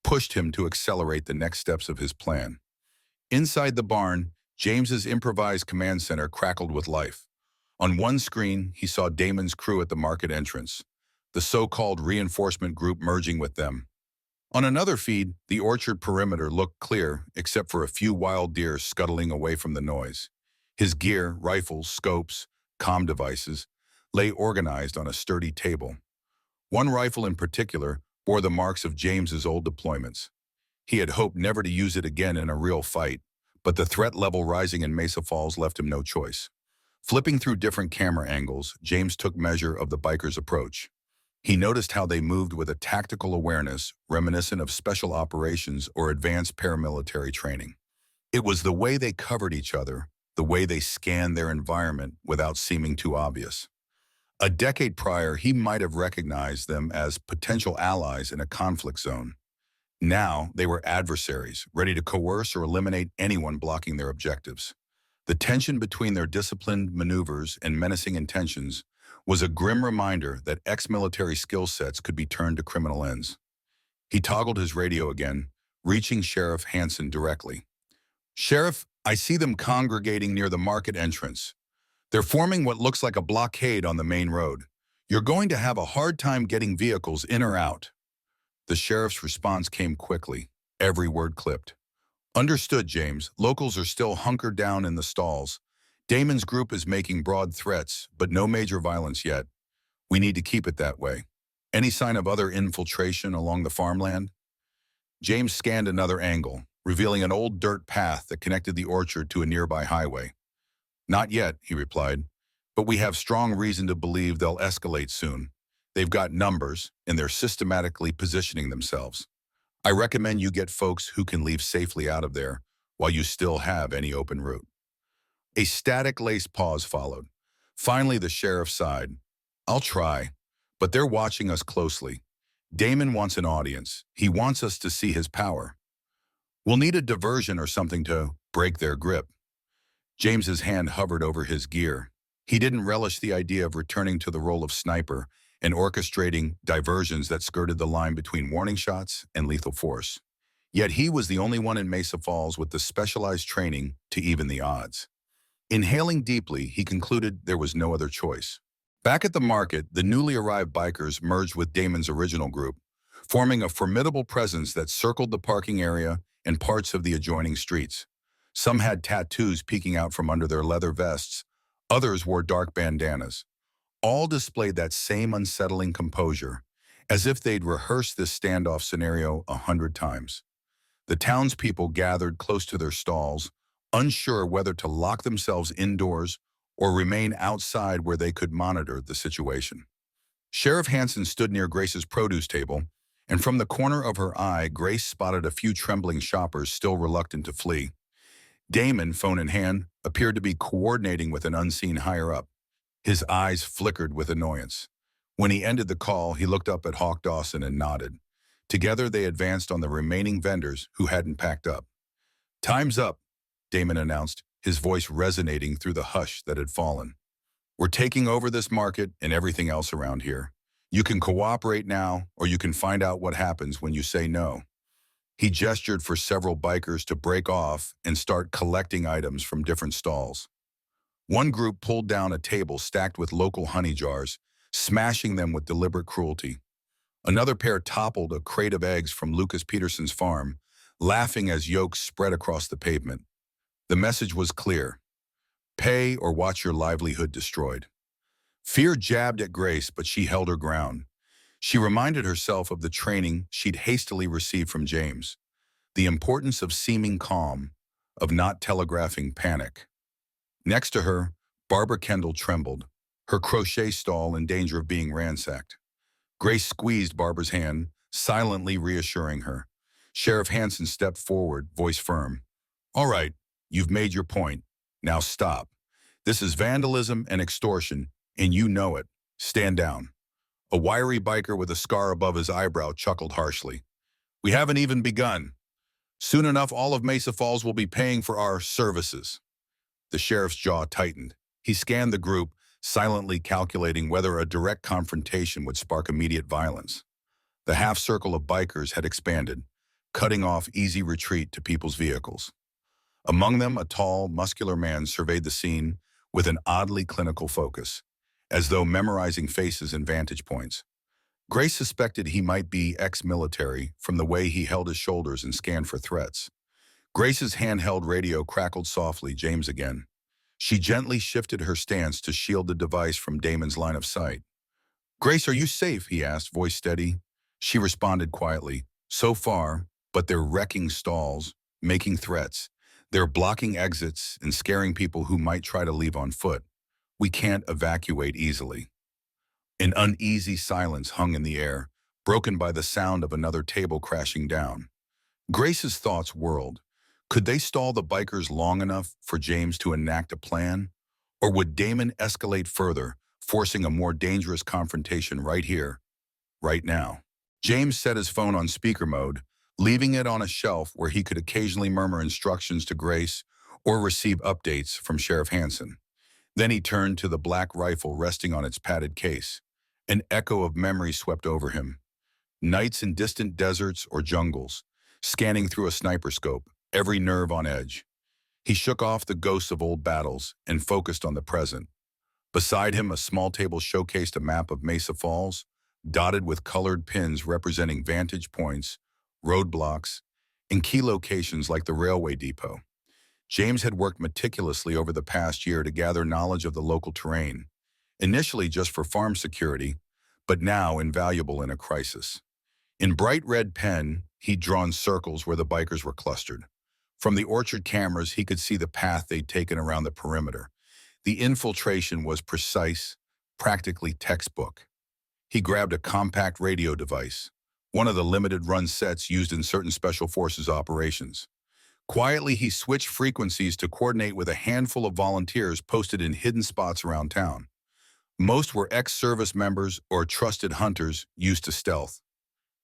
pushed him to accelerate the next steps of his plan. Inside the barn, James's improvised command center crackled with life. On one screen, he saw Damon's crew at the market entrance, the so-called reinforcement group merging with them. On another feed, the orchard perimeter looked clear, except for a few wild deer scuttling away from the noise. His gear, rifles, scopes, comm devices, lay organized on a sturdy table. One rifle in particular bore the marks of James's old deployments. He had hoped never to use it again in a real fight, but the threat level rising in Mesa Falls left him no choice. Flipping through different camera angles, James took measure of the bikers' approach. He noticed how they moved with a tactical awareness reminiscent of special operations or advanced paramilitary training. It was the way they covered each other, the way they scanned their environment without seeming too obvious. A decade prior, he might have recognized them as potential allies in a conflict zone. Now they were adversaries, ready to coerce or eliminate anyone blocking their objectives. The tension between their disciplined maneuvers and menacing intentions was a grim reminder that ex-military skill sets could be turned to criminal ends. He toggled his radio again, reaching Sheriff Hansen directly. "Sheriff, I see them congregating near the market entrance. They're forming what looks like a blockade on the main road. You're going to have a hard time getting vehicles in or out." The sheriff's response came quickly, every word clipped. "Understood, James. Locals are still hunkered down in the stalls. Damon's group is making broad threats, but no major violence yet. We need to keep it that way. Any sign of other infiltration along the farmland?" James scanned another angle, revealing an old dirt path that connected the orchard to a nearby highway. "Not yet," he replied, "but we have strong reason to believe they'll escalate soon. They've got numbers, and they're systematically positioning themselves. I recommend you get folks who can leave safely out of there while you still have any open route." A static-laced pause followed. Finally, the sheriff sighed. "I'll try, but they're watching us closely. Damon wants an audience. He wants us to see his power. We'll need a diversion or something to break their grip." James's hand hovered over his gear. He didn't relish the idea of returning to the role of sniper and orchestrating diversions that skirted the line between warning shots and lethal force. Yet he was the only one in Mesa Falls with the specialized training to even the odds. Inhaling deeply, he concluded there was no other choice. Back at the market, the newly arrived bikers merged with Damon's original group, forming a formidable presence that circled the parking area and parts of the adjoining streets. Some had tattoos peeking out from under their leather vests. Others wore dark bandanas. All displayed that same unsettling composure, as if they'd rehearsed this standoff scenario 100 times. The townspeople gathered close to their stalls, unsure whether to lock themselves indoors or remain outside where they could monitor the situation. Sheriff Hansen stood near Grace's produce table, and from the corner of her eye, Grace spotted a few trembling shoppers still reluctant to flee. Damon, phone in hand, appeared to be coordinating with an unseen higher-up. His eyes flickered with annoyance. When he ended the call, he looked up at Hawk Dawson and nodded. Together, they advanced on the remaining vendors who hadn't packed up. "Time's up," Damon announced, his voice resonating through the hush that had fallen. "We're taking over this market and everything else around here. You can cooperate now, or you can find out what happens when you say no." He gestured for several bikers to break off and start collecting items from different stalls. One group pulled down a table stacked with local honey jars, smashing them with deliberate cruelty. Another pair toppled a crate of eggs from Lucas Peterson's farm, laughing as yolks spread across the pavement. The message was clear: pay or watch your livelihood destroyed. Fear jabbed at Grace, but she held her ground. She reminded herself of the training she'd hastily received from James, the importance of seeming calm, of not telegraphing panic. Next to her, Barbara Kendall trembled, her crochet stall in danger of being ransacked. Grace squeezed Barbara's hand, silently reassuring her. Sheriff Hansen stepped forward, voice firm. "All right, you've made your point. Now stop. This is vandalism and extortion, and you know it. Stand down." A wiry biker with a scar above his eyebrow chuckled harshly. "We haven't even begun. Soon enough, all of Mesa Falls will be paying for our services." The sheriff's jaw tightened. He scanned the group, silently calculating whether a direct confrontation would spark immediate violence. The half-circle of bikers had expanded, cutting off easy retreat to people's vehicles. Among them, a tall, muscular man surveyed the scene with an oddly clinical focus, as though memorizing faces and vantage points. Grace suspected he might be ex-military from the way he held his shoulders and scanned for threats. Grace's handheld radio crackled softly, James again. She gently shifted her stance to shield the device from Damon's line of sight. "Grace, are you safe?" he asked, voice steady. She responded quietly, "So far, but they're wrecking stalls, making threats. They're blocking exits and scaring people who might try to leave on foot. We can't evacuate easily." An uneasy silence hung in the air, broken by the sound of another table crashing down. Grace's thoughts whirled. Could they stall the bikers long enough for James to enact a plan? Or would Damon escalate further, forcing a more dangerous confrontation right here, right now? James set his phone on speaker mode, leaving it on a shelf where he could occasionally murmur instructions to Grace or receive updates from Sheriff Hansen. Then he turned to the black rifle resting on its padded case. An echo of memory swept over him. Nights in distant deserts or jungles, scanning through a sniper scope, every nerve on edge. He shook off the ghosts of old battles and focused on the present. Beside him, a small table showcased a map of Mesa Falls, dotted with colored pins representing vantage points, roadblocks, and key locations like the railway depot. James had worked meticulously over the past year to gather knowledge of the local terrain, initially just for farm security, but now invaluable in a crisis. In bright red pen, he'd drawn circles where the bikers were clustered. From the orchard cameras, he could see the path they'd taken around the perimeter. The infiltration was precise, practically textbook. He grabbed a compact radio device, one of the limited run sets used in certain special forces operations. Quietly, he switched frequencies to coordinate with a handful of volunteers posted in hidden spots around town. Most were ex-service members or trusted hunters used to stealth.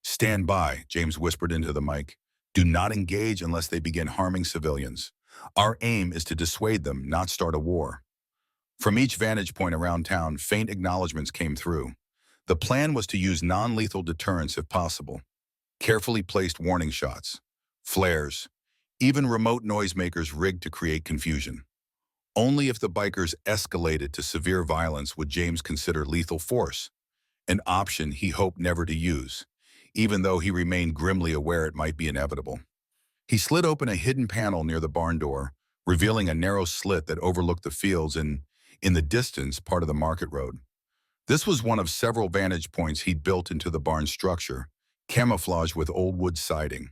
"Stand by," James whispered into the mic. "Do not engage unless they begin harming civilians. Our aim is to dissuade them, not start a war." From each vantage point around town, faint acknowledgments came through. The plan was to use non-lethal deterrence if possible. Carefully placed warning shots, flares, even remote noisemakers rigged to create confusion. Only if the bikers escalated to severe violence would James consider lethal force, an option he hoped never to use, even though he remained grimly aware it might be inevitable. He slid open a hidden panel near the barn door, revealing a narrow slit that overlooked the fields and, in the distance, part of the market road. This was one of several vantage points he'd built into the barn structure, camouflaged with old wood siding.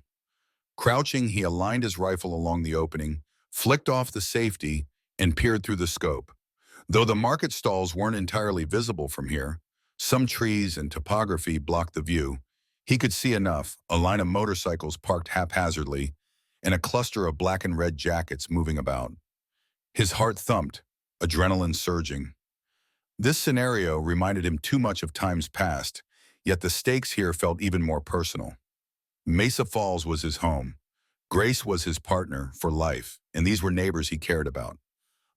Crouching, he aligned his rifle along the opening, flicked off the safety, and peered through the scope. Though the market stalls weren't entirely visible from here, some trees and topography blocked the view. He could see enough: a line of motorcycles parked haphazardly, and a cluster of black and red jackets moving about. His heart thumped, adrenaline surging. This scenario reminded him too much of times past, yet the stakes here felt even more personal. Mesa Falls was his home. Grace was his partner for life, and these were neighbors he cared about.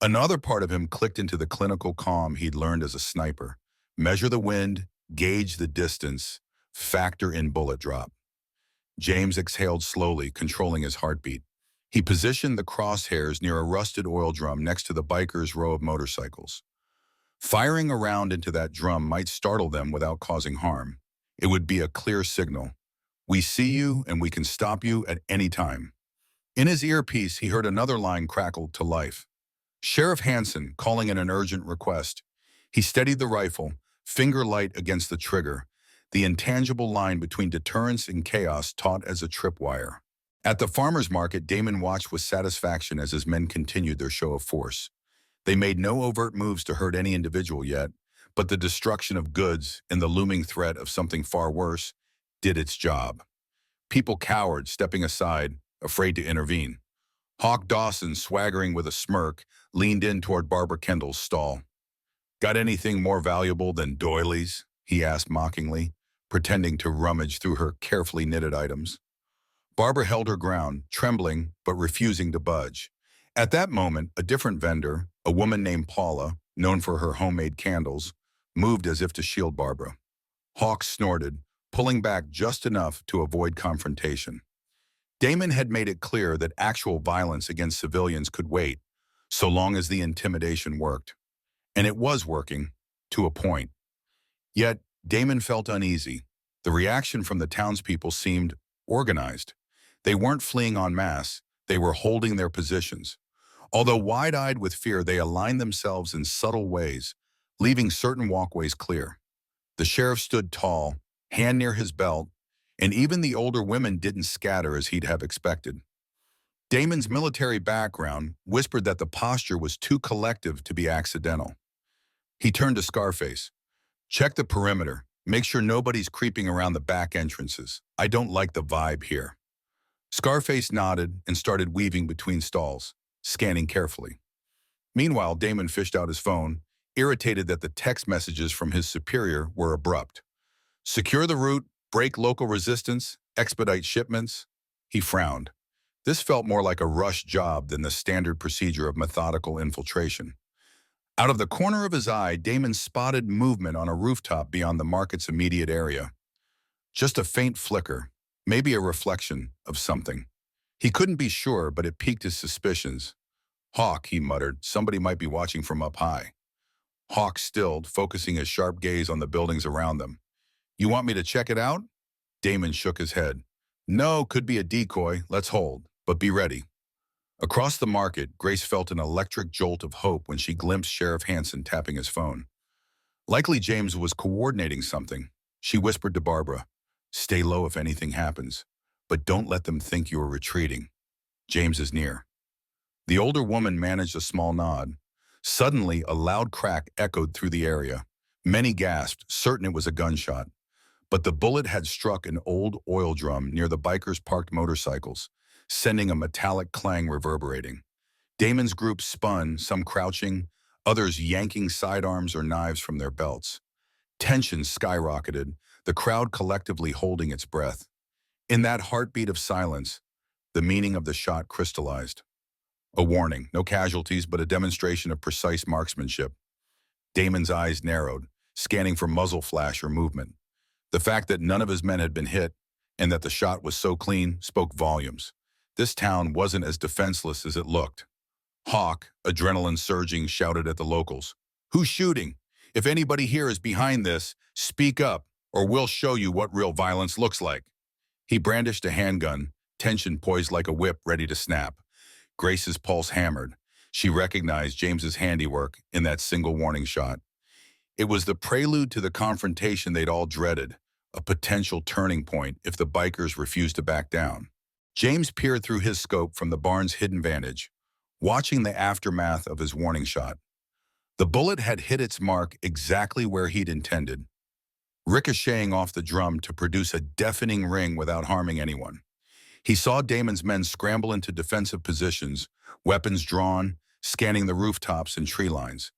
Another part of him clicked into the clinical calm he'd learned as a sniper. Measure the wind, gauge the distance, factor in bullet drop. James exhaled slowly, controlling his heartbeat. He positioned the crosshairs near a rusted oil drum next to the bikers' row of motorcycles. Firing a round into that drum might startle them without causing harm. It would be a clear signal. "We see you, and we can stop you at any time." In his earpiece, he heard another line crackle to life. Sheriff Hansen calling in an urgent request. He steadied the rifle, finger light against the trigger, the intangible line between deterrence and chaos taut as a tripwire. At the farmer's market, Damon watched with satisfaction as his men continued their show of force. They made no overt moves to hurt any individual yet, but the destruction of goods and the looming threat of something far worse did its job. People cowered, stepping aside, afraid to intervene. Hawk Dawson, swaggering with a smirk, leaned in toward Barbara Kendall's stall. "Got anything more valuable than doilies?" he asked mockingly, pretending to rummage through her carefully knitted items. Barbara held her ground, trembling but refusing to budge. At that moment, a different vendor, a woman named Paula, known for her homemade candles, moved as if to shield Barbara. Hawk snorted, pulling back just enough to avoid confrontation. Damon had made it clear that actual violence against civilians could wait, so long as the intimidation worked. And it was working, to a point. Yet, Damon felt uneasy. The reaction from the townspeople seemed organized. They weren't fleeing en masse, they were holding their positions. Although wide-eyed with fear, they aligned themselves in subtle ways, leaving certain walkways clear. The sheriff stood tall, hand near his belt, and even the older women didn't scatter as he'd have expected. Damon's military background whispered that the posture was too collective to be accidental. He turned to Scarface. "Check the perimeter. Make sure nobody's creeping around the back entrances. I don't like the vibe here." Scarface nodded and started weaving between stalls, scanning carefully. Meanwhile, Damon fished out his phone, irritated that the text messages from his superior were abrupt. "Secure the route, break local resistance, expedite shipments." He frowned. This felt more like a rush job than the standard procedure of methodical infiltration. Out of the corner of his eye, Damon spotted movement on a rooftop beyond the market's immediate area. Just a faint flicker, maybe a reflection of something. He couldn't be sure, but it piqued his suspicions. "Hawk," he muttered, "somebody might be watching from up high." Hawk stilled, focusing his sharp gaze on the buildings around them. "You want me to check it out?" Damon shook his head. "No, could be a decoy. Let's hold, but be ready." Across the market, Grace felt an electric jolt of hope when she glimpsed Sheriff Hanson tapping his phone. Likely James was coordinating something. She whispered to Barbara, "Stay low if anything happens, but don't let them think you are retreating. James is near." The older woman managed a small nod. Suddenly, a loud crack echoed through the area. Many gasped, certain it was a gunshot. But the bullet had struck an old oil drum near the bikers' parked motorcycles, sending a metallic clang reverberating. Damon's group spun, some crouching, others yanking sidearms or knives from their belts. Tension skyrocketed, the crowd collectively holding its breath. In that heartbeat of silence, the meaning of the shot crystallized. A warning, no casualties, but a demonstration of precise marksmanship. Damon's eyes narrowed, scanning for muzzle flash or movement. The fact that none of his men had been hit, and that the shot was so clean, spoke volumes. This town wasn't as defenseless as it looked. Hawk, adrenaline surging, shouted at the locals, "Who's shooting? If anybody here is behind this, speak up, or we'll show you what real violence looks like." He brandished a handgun, tension poised like a whip ready to snap. Grace's pulse hammered. She recognized James's handiwork in that single warning shot. It was the prelude to the confrontation they'd all dreaded, a potential turning point if the bikers refused to back down. James peered through his scope from the barn's hidden vantage, watching the aftermath of his warning shot. The bullet had hit its mark exactly where he'd intended, ricocheting off the drum to produce a deafening ring without harming anyone. He saw Damon's men scramble into defensive positions, weapons drawn, scanning the rooftops and tree lines.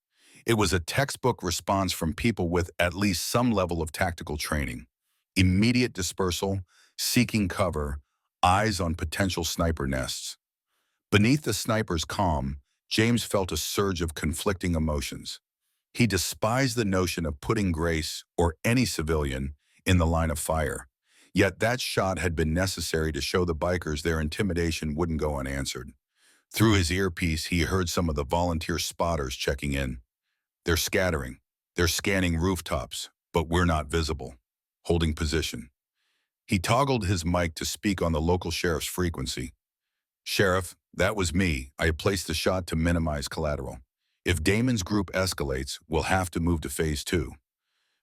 It was a textbook response from people with at least some level of tactical training. Immediate dispersal, seeking cover, eyes on potential sniper nests. Beneath the sniper's calm, James felt a surge of conflicting emotions. He despised the notion of putting Grace, or any civilian, in the line of fire. Yet that shot had been necessary to show the bikers their intimidation wouldn't go unanswered. Through his earpiece, he heard some of the volunteer spotters checking in. "They're scattering. They're scanning rooftops, but we're not visible. Holding position." He toggled his mic to speak on the local sheriff's frequency. "Sheriff, that was me. I placed the shot to minimize collateral. If Damon's group escalates, we'll have to move to Phase 2.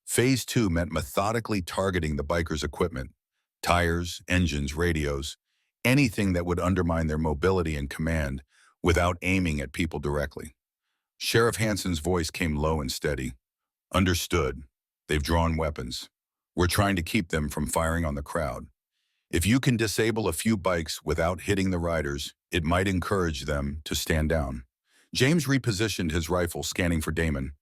Phase 2 meant methodically targeting the bikers' equipment, tires, engines, radios, anything that would undermine their mobility and command without aiming at people directly." Sheriff Hanson's voice came low and steady. "Understood. They've drawn weapons. We're trying to keep them from firing on the crowd. If you can disable a few bikes without hitting the riders, it might encourage them to stand down." James repositioned his rifle, scanning for Damon.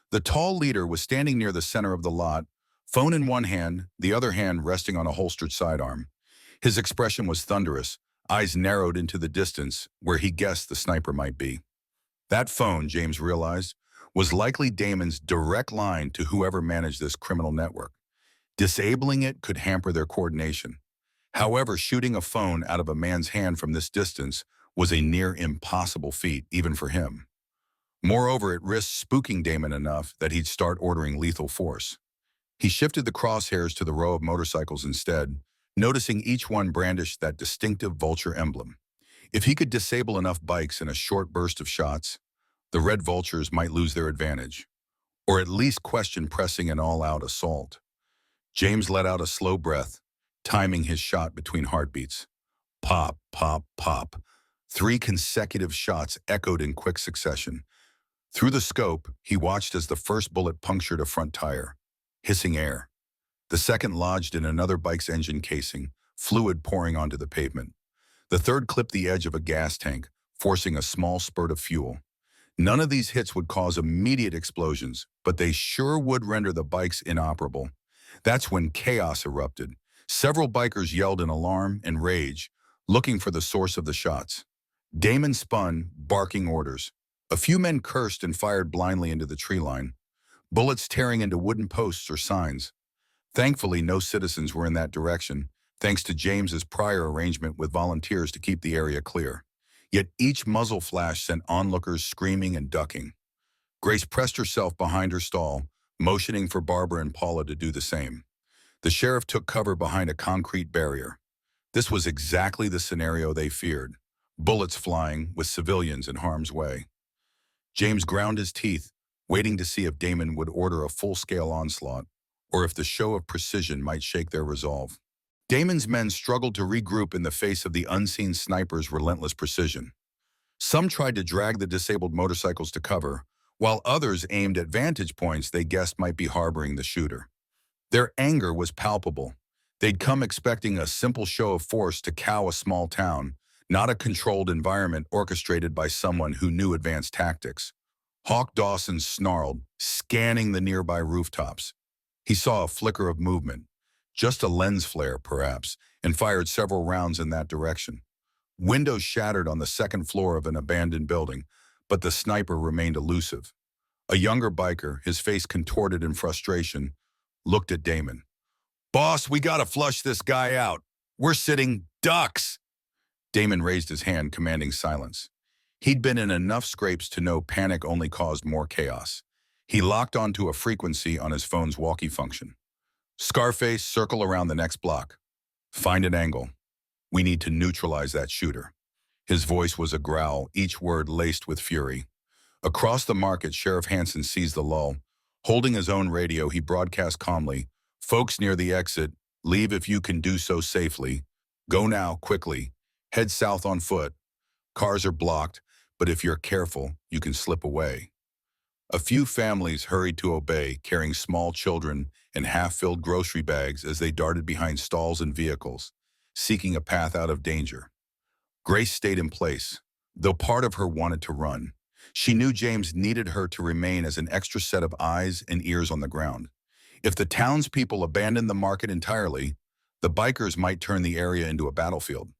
The tall leader was standing near the center of the lot, phone in one hand, the other hand resting on a holstered sidearm. His expression was thunderous, eyes narrowed into the distance where he guessed the sniper might be. That phone, James realized, was likely Damon's direct line to whoever managed this criminal network. Disabling it could hamper their coordination. However, shooting a phone out of a man's hand from this distance was a near impossible feat, even for him. Moreover, it risked spooking Damon enough that he'd start ordering lethal force. He shifted the crosshairs to the row of motorcycles instead, noticing each one brandished that distinctive vulture emblem. If he could disable enough bikes in a short burst of shots, the Red Vultures might lose their advantage, or at least question pressing an all-out assault. James let out a slow breath, timing his shot between heartbeats. Pop, pop, pop. 3 consecutive shots echoed in quick succession. Through the scope, he watched as the first bullet punctured a front tire, hissing air. The second lodged in another bike's engine casing, fluid pouring onto the pavement. The third clipped the edge of a gas tank, forcing a small spurt of fuel. None of these hits would cause immediate explosions, but they sure would render the bikes inoperable. That's when chaos erupted. Several bikers yelled in alarm and rage. looking for the source of the shots. Damon spun, barking orders. A few men cursed and fired blindly into the tree line, bullets tearing into wooden posts or signs. Thankfully, no citizens were in that direction, thanks to James's prior arrangement with volunteers to keep the area clear. Yet each muzzle flash sent onlookers screaming and ducking. Grace pressed herself behind her stall, motioning for Barbara and Paula to do the same. The sheriff took cover behind a concrete barrier. This was exactly the scenario they feared. Bullets flying, with civilians in harm's way. James ground his teeth, waiting to see if Damon would order a full-scale onslaught, or if the show of precision might shake their resolve. Damon's men struggled to regroup in the face of the unseen sniper's relentless precision. Some tried to drag the disabled motorcycles to cover, while others aimed at vantage points they guessed might be harboring the shooter. Their anger was palpable. They'd come expecting a simple show of force to cow a small town, not a controlled environment orchestrated by someone who knew advanced tactics. Hawk Dawson snarled, scanning the nearby rooftops. He saw a flicker of movement, just a lens flare perhaps, and fired several rounds in that direction. Windows shattered on the second floor of an abandoned building, but the sniper remained elusive. A younger biker, his face contorted in frustration, looked at Damon. "Boss, we gotta flush this guy out. We're sitting ducks." Damon raised his hand, commanding silence. He'd been in enough scrapes to know panic only caused more chaos. He locked onto a frequency on his phone's walkie function. "Scarface, circle around the next block. Find an angle. We need to neutralize that shooter." His voice was a growl, each word laced with fury. Across the market, Sheriff Hansen seized the lull. Holding his own radio, he broadcast calmly, "Folks near the exit, leave if you can do so safely. Go now, quickly. Head south on foot. Cars are blocked, but if you're careful, you can slip away." A few families hurried to obey, carrying small children and half-filled grocery bags as they darted behind stalls and vehicles, seeking a path out of danger. Grace stayed in place, though part of her wanted to run. She knew James needed her to remain as an extra set of eyes and ears on the ground. If the townspeople abandoned the market entirely, the bikers might turn the area into a battlefield.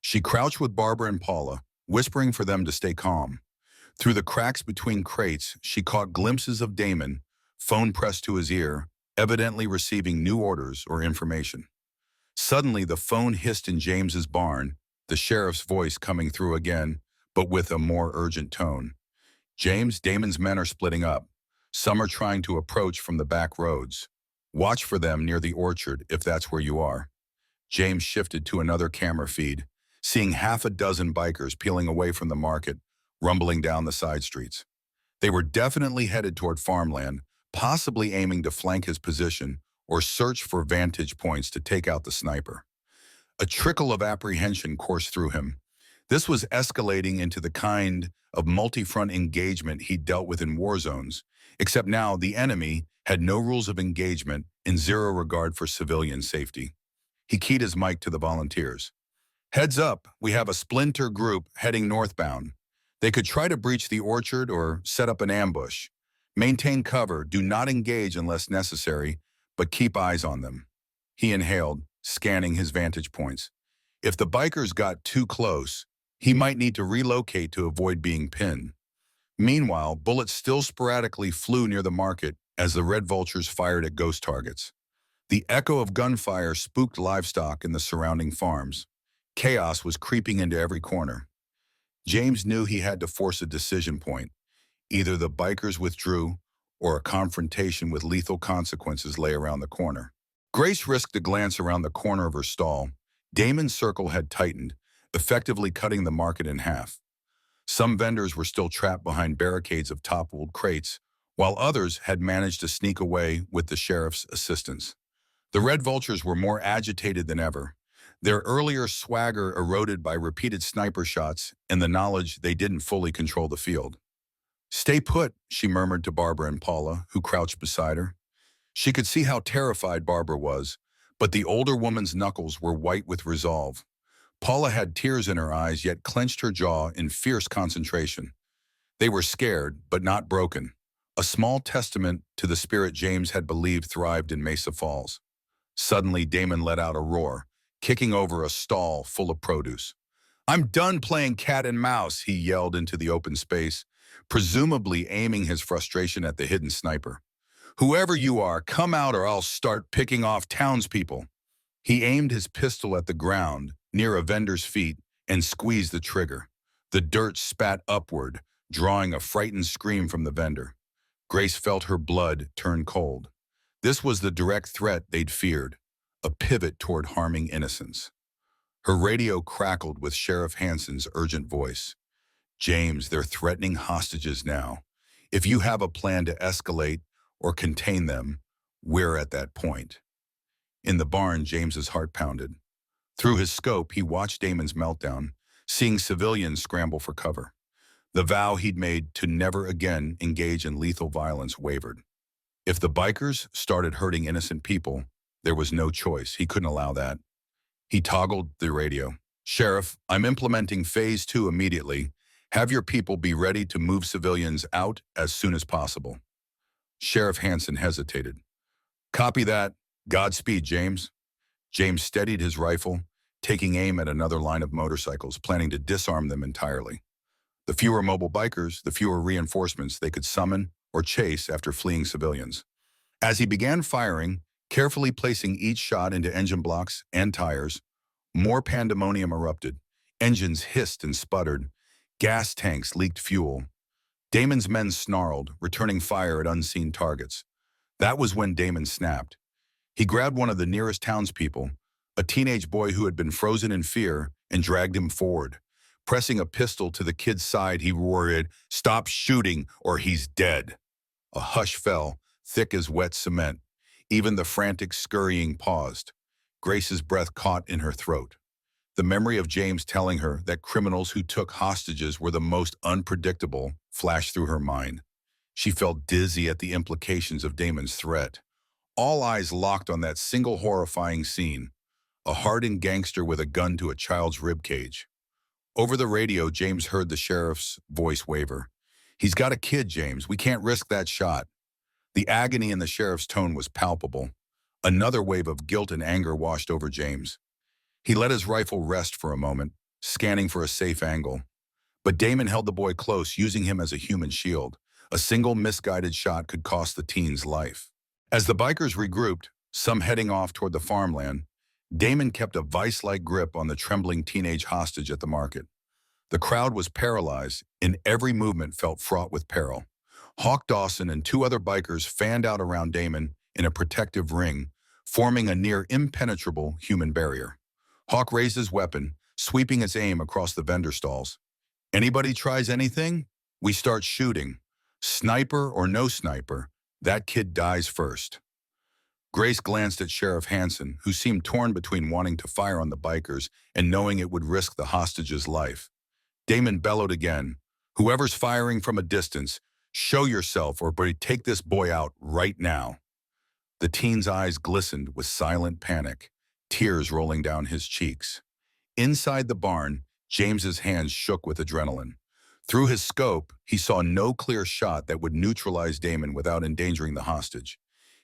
She crouched with Barbara and Paula, whispering for them to stay calm. Through the cracks between crates, she caught glimpses of Damon, phone pressed to his ear, evidently receiving new orders or information. Suddenly, the phone hissed in James's barn, the sheriff's voice coming through again, but with a more urgent tone. "James, Damon's men are splitting up. Some are trying to approach from the back roads. Watch for them near the orchard if that's where you are." James shifted to another camera feed, seeing half a dozen bikers peeling away from the market, rumbling down the side streets. They were definitely headed toward farmland, possibly aiming to flank his position or search for vantage points to take out the sniper. A trickle of apprehension coursed through him. This was escalating into the kind of multi-front engagement he dealt with in war zones, except now the enemy had no rules of engagement and zero regard for civilian safety. He keyed his mic to the volunteers. "Heads up, we have a splinter group heading northbound. They could try to breach the orchard or set up an ambush. Maintain cover, do not engage unless necessary, but keep eyes on them." He inhaled, scanning his vantage points. If the bikers got too close, he might need to relocate to avoid being pinned. Meanwhile, bullets still sporadically flew near the market as the Red Vultures fired at ghost targets. The echo of gunfire spooked livestock in the surrounding farms. Chaos was creeping into every corner. James knew he had to force a decision point. Either the bikers withdrew, or a confrontation with lethal consequences lay around the corner. Grace risked a glance around the corner of her stall. Damon's circle had tightened, effectively cutting the market in half. Some vendors were still trapped behind barricades of toppled crates, while others had managed to sneak away with the sheriff's assistance. The Red Vultures were more agitated than ever, their earlier swagger eroded by repeated sniper shots and the knowledge they didn't fully control the field. "Stay put," she murmured to Barbara and Paula, who crouched beside her. She could see how terrified Barbara was, but the older woman's knuckles were white with resolve. Paula had tears in her eyes, yet clenched her jaw in fierce concentration. They were scared, but not broken, a small testament to the spirit James had believed thrived in Mesa Falls. Suddenly, Damon let out a roar, kicking over a stall full of produce. "I'm done playing cat and mouse," he yelled into the open space, presumably aiming his frustration at the hidden sniper. "Whoever you are, come out or I'll start picking off townspeople." He aimed his pistol at the ground, near a vendor's feet, and squeezed the trigger. The dirt spat upward, drawing a frightened scream from the vendor. Grace felt her blood turn cold. This was the direct threat they'd feared, a pivot toward harming innocents. Her radio crackled with Sheriff Hanson's urgent voice. "James, they're threatening hostages now. If you have a plan to escalate or contain them, we're at that point." In the barn, James's heart pounded. Through his scope, he watched Damon's meltdown, seeing civilians scramble for cover. The vow he'd made to never again engage in lethal violence wavered. If the bikers started hurting innocent people, there was no choice. He couldn't allow that. He toggled the radio. "Sheriff, I'm implementing Phase 2 immediately. Have your people be ready to move civilians out as soon as possible." Sheriff Hanson hesitated. "Copy that. Godspeed, James." James steadied his rifle, taking aim at another line of motorcycles, planning to disarm them entirely. The fewer mobile bikers, the fewer reinforcements they could summon or chase after fleeing civilians. As he began firing, carefully placing each shot into engine blocks and tires, more pandemonium erupted. Engines hissed and sputtered. Gas tanks leaked fuel. Damon's men snarled, returning fire at unseen targets. That was when Damon snapped. He grabbed one of the nearest townspeople, a teenage boy who had been frozen in fear, and dragged him forward. Pressing a pistol to the kid's side, he roared, "Stop shooting or he's dead." A hush fell, thick as wet cement. Even the frantic scurrying paused. Grace's breath caught in her throat. The memory of James telling her that criminals who took hostages were the most unpredictable flashed through her mind. She felt dizzy at the implications of Damon's threat. All eyes locked on that single horrifying scene, a hardened gangster with a gun to a child's ribcage. Over the radio, James heard the sheriff's voice waver. "He's got a kid, James. We can't risk that shot." The agony in the sheriff's tone was palpable. Another wave of guilt and anger washed over James. He let his rifle rest for a moment, scanning for a safe angle. But Damon held the boy close, using him as a human shield. A single misguided shot could cost the teen's life. As the bikers regrouped, some heading off toward the farmland, Damon kept a vice-like grip on the trembling teenage hostage at the market. The crowd was paralyzed, and every movement felt fraught with peril. Hawk Dawson and two other bikers fanned out around Damon in a protective ring, forming a near impenetrable human barrier. Hawk raised his weapon, sweeping its aim across the vendor stalls. "Anybody tries anything, we start shooting. Sniper or no sniper, that kid dies first." Grace glanced at Sheriff Hanson, who seemed torn between wanting to fire on the bikers and knowing it would risk the hostage's life. Damon bellowed again, "Whoever's firing from a distance, show yourself or take this boy out right now." The teen's eyes glistened with silent panic, tears rolling down his cheeks. Inside the barn, James's hands shook with adrenaline. Through his scope, he saw no clear shot that would neutralize Damon without endangering the hostage.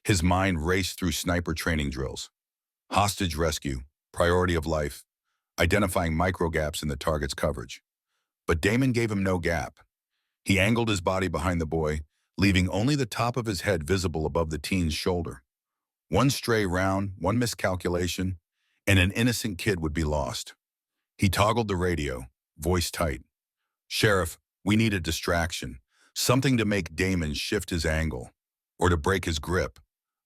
His mind raced through sniper training drills. Hostage rescue, priority of life, identifying micro-gaps in the target's coverage. But Damon gave him no gap. He angled his body behind the boy, leaving only the top of his head visible above the teen's shoulder. One stray round, one miscalculation, and an innocent kid would be lost. He toggled the radio, voice tight. "Sheriff, we need a distraction, something to make Damon shift his angle, or to break his grip.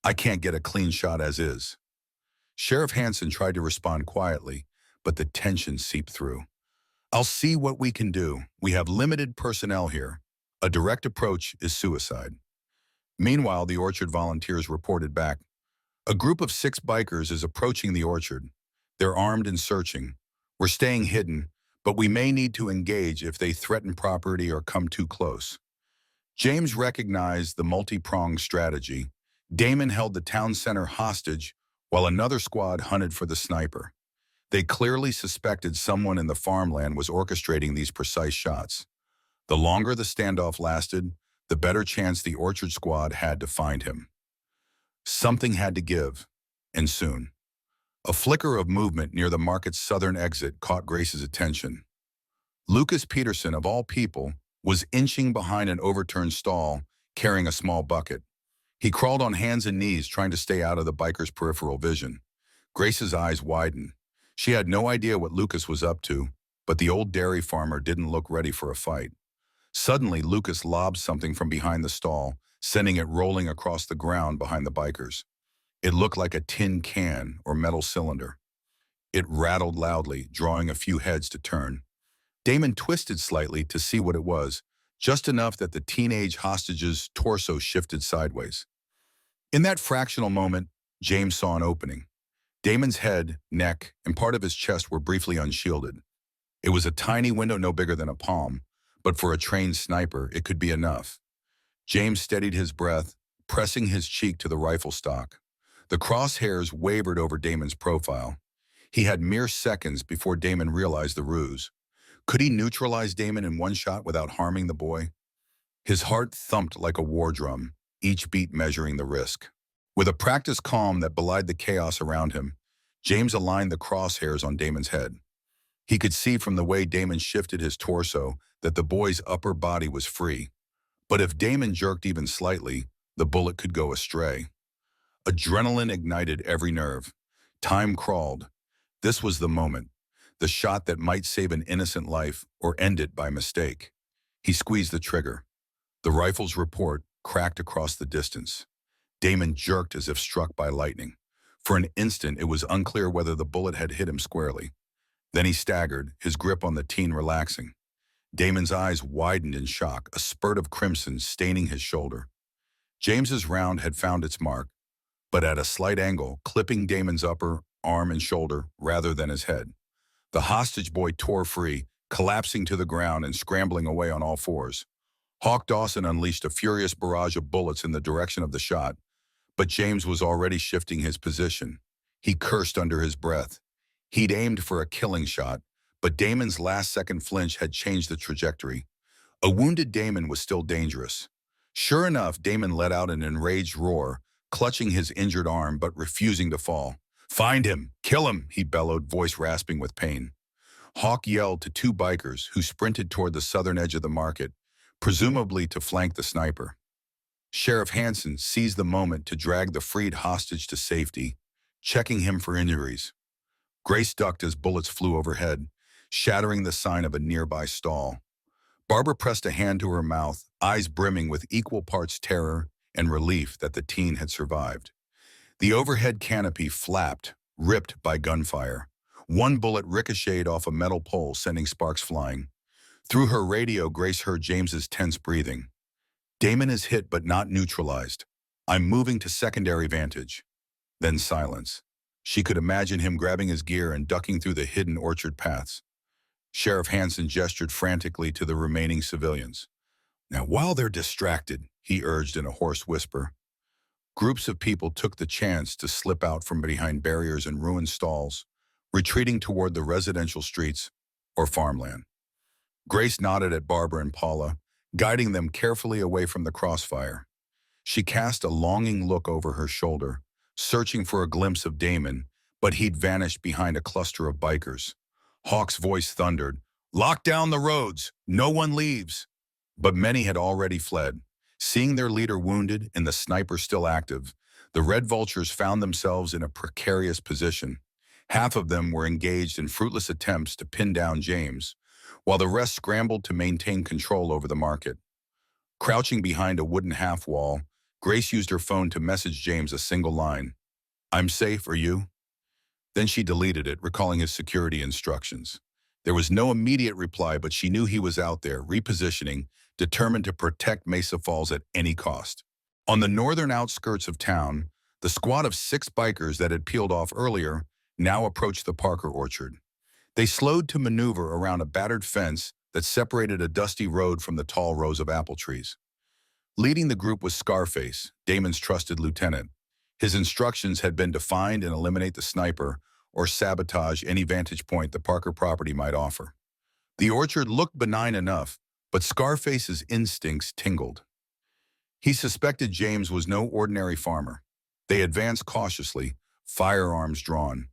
I can't get a clean shot as is." Sheriff Hanson tried to respond quietly, but the tension seeped through. "I'll see what we can do. We have limited personnel here. A direct approach is suicide." Meanwhile, the orchard volunteers reported back. "A group of 6 bikers is approaching the orchard. They're armed and searching. We're staying hidden, but we may need to engage if they threaten property or come too close." James recognized the multi-pronged strategy. Damon held the town center hostage while another squad hunted for the sniper. They clearly suspected someone in the farmland was orchestrating these precise shots. The longer the standoff lasted, the better chance the orchard squad had to find him. Something had to give, and soon. A flicker of movement near the market's southern exit caught Grace's attention. Lucas Peterson, of all people, was inching behind an overturned stall, carrying a small bucket. He crawled on hands and knees, trying to stay out of the biker's peripheral vision. Grace's eyes widened. She had no idea what Lucas was up to, but the old dairy farmer didn't look ready for a fight. Suddenly, Lucas lobbed something from behind the stall, sending it rolling across the ground behind the bikers. It looked like a tin can or metal cylinder. It rattled loudly, drawing a few heads to turn. Damon twisted slightly to see what it was, just enough that the teenage hostage's torso shifted sideways. In that fractional moment, James saw an opening. Damon's head, neck, and part of his chest were briefly unshielded. It was a tiny window no bigger than a palm, but for a trained sniper, it could be enough. James steadied his breath, pressing his cheek to the rifle stock. The crosshairs wavered over Damon's profile. He had mere seconds before Damon realized the ruse. Could he neutralize Damon in one shot without harming the boy? His heart thumped like a war drum, each beat measuring the risk. With a practiced calm that belied the chaos around him, James aligned the crosshairs on Damon's head. He could see from the way Damon shifted his torso that the boy's upper body was free. But if Damon jerked even slightly, the bullet could go astray. Adrenaline ignited every nerve. Time crawled. This was the moment, the shot that might save an innocent life or end it by mistake. He squeezed the trigger. The rifle's report cracked across the distance. Damon jerked as if struck by lightning. For an instant, it was unclear whether the bullet had hit him squarely. Then he staggered, his grip on the teen relaxing. Damon's eyes widened in shock, a spurt of crimson staining his shoulder. James's round had found its mark, but at a slight angle, clipping Damon's upper arm and shoulder rather than his head. The hostage boy tore free, collapsing to the ground and scrambling away on all fours. Hawk Dawson unleashed a furious barrage of bullets in the direction of the shot, but James was already shifting his position. He cursed under his breath. He'd aimed for a killing shot, but Damon's last-second flinch had changed the trajectory. A wounded Damon was still dangerous. Sure enough, Damon let out an enraged roar, clutching his injured arm but refusing to fall. "Find him! Kill him!" he bellowed, voice rasping with pain. Hawk yelled to two bikers who sprinted toward the southern edge of the market, presumably to flank the sniper. Sheriff Hansen seized the moment to drag the freed hostage to safety, checking him for injuries. Grace ducked as bullets flew overhead, shattering the sign of a nearby stall. Barbara pressed a hand to her mouth, eyes brimming with equal parts terror and relief that the teen had survived. The overhead canopy flapped, ripped by gunfire. One bullet ricocheted off a metal pole, sending sparks flying. Through her radio, Grace heard James's tense breathing. "Damon is hit but not neutralized. I'm moving to secondary vantage." Then silence. She could imagine him grabbing his gear and ducking through the hidden orchard paths. Sheriff Hansen gestured frantically to the remaining civilians. "Now, while they're distracted," he urged in a hoarse whisper. Groups of people took the chance to slip out from behind barriers and ruined stalls, retreating toward the residential streets or farmland. Grace nodded at Barbara and Paula, guiding them carefully away from the crossfire. She cast a longing look over her shoulder, searching for a glimpse of Damon, but he'd vanished behind a cluster of bikers. Hawk's voice thundered, "Lock down the roads! No one leaves!" But many had already fled. Seeing their leader wounded and the sniper still active, the Red Vultures found themselves in a precarious position. Half of them were engaged in fruitless attempts to pin down James, while the rest scrambled to maintain control over the market. Crouching behind a wooden half-wall, Grace used her phone to message James a single line, "I'm safe, are you?" Then she deleted it, recalling his security instructions. There was no immediate reply, but she knew he was out there, repositioning, determined to protect Mesa Falls at any cost. On the northern outskirts of town, the squad of 6 bikers that had peeled off earlier now approached the Parker orchard. They slowed to maneuver around a battered fence that separated a dusty road from the tall rows of apple trees. Leading the group was Scarface, Damon's trusted lieutenant. His instructions had been to find and eliminate the sniper or sabotage any vantage point the Parker property might offer. The orchard looked benign enough, but Scarface's instincts tingled. He suspected James was no ordinary farmer. They advanced cautiously, firearms drawn.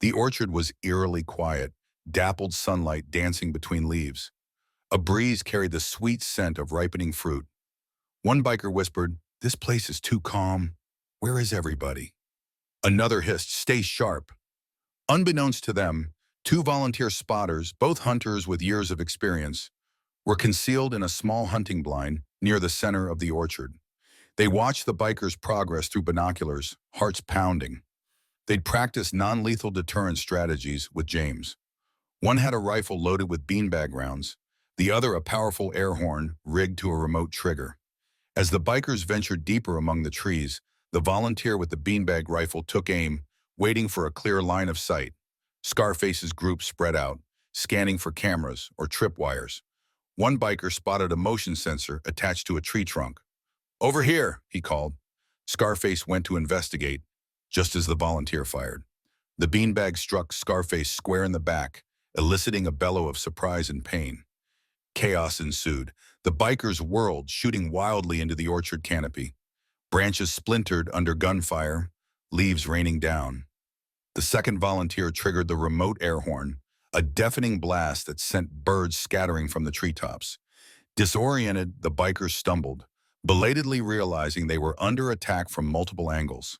The orchard was eerily quiet, dappled sunlight dancing between leaves. A breeze carried the sweet scent of ripening fruit. One biker whispered, "This place is too calm. Where is everybody?" Another hissed, "Stay sharp." Unbeknownst to them, two volunteer spotters, both hunters with years of experience, were concealed in a small hunting blind near the center of the orchard. They watched the bikers' progress through binoculars, hearts pounding. They'd practiced non-lethal deterrence strategies with James. One had a rifle loaded with beanbag rounds, the other a powerful air horn rigged to a remote trigger. As the bikers ventured deeper among the trees, the volunteer with the beanbag rifle took aim, waiting for a clear line of sight. Scarface's group spread out, scanning for cameras or tripwires. One biker spotted a motion sensor attached to a tree trunk. "Over here," he called. Scarface went to investigate, just as the volunteer fired. The beanbag struck Scarface square in the back, eliciting a bellow of surprise and pain. Chaos ensued. The bikers whirled, shooting wildly into the orchard canopy. Branches splintered under gunfire, leaves raining down. The second volunteer triggered the remote air horn, a deafening blast that sent birds scattering from the treetops. Disoriented, the bikers stumbled, belatedly realizing they were under attack from multiple angles.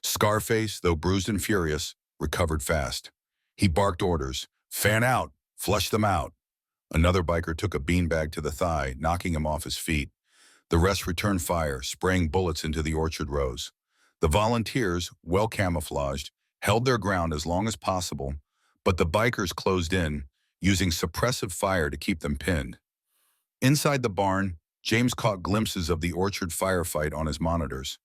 Scarface, though bruised and furious, recovered fast. He barked orders, "Fan out, flush them out." Another biker took a beanbag to the thigh, knocking him off his feet. The rest returned fire, spraying bullets into the orchard rows. The volunteers, well camouflaged, held their ground as long as possible, but the bikers closed in, using suppressive fire to keep them pinned. Inside the barn, James caught glimpses of the orchard firefight on his monitors.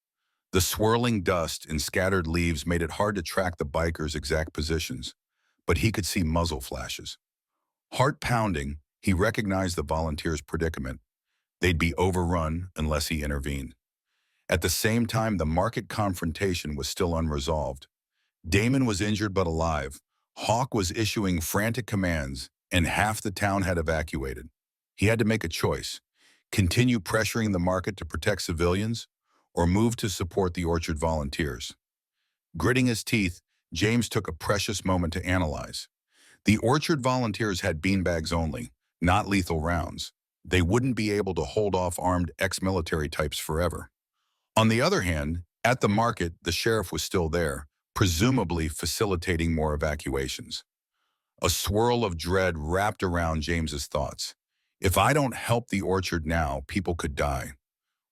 The swirling dust and scattered leaves made it hard to track the bikers' exact positions, but he could see muzzle flashes. Heart pounding, he recognized the volunteers' predicament. They'd be overrun unless he intervened. At the same time, the market confrontation was still unresolved. Damon was injured but alive. Hawk was issuing frantic commands, and half the town had evacuated. He had to make a choice: continue pressuring the market to protect civilians, or move to support the orchard volunteers. Gritting his teeth, James took a precious moment to analyze. The orchard volunteers had beanbags only, not lethal rounds. They wouldn't be able to hold off armed ex-military types forever. On the other hand, at the market, the sheriff was still there, presumably facilitating more evacuations. A swirl of dread wrapped around James's thoughts. If I don't help the orchard now, people could die.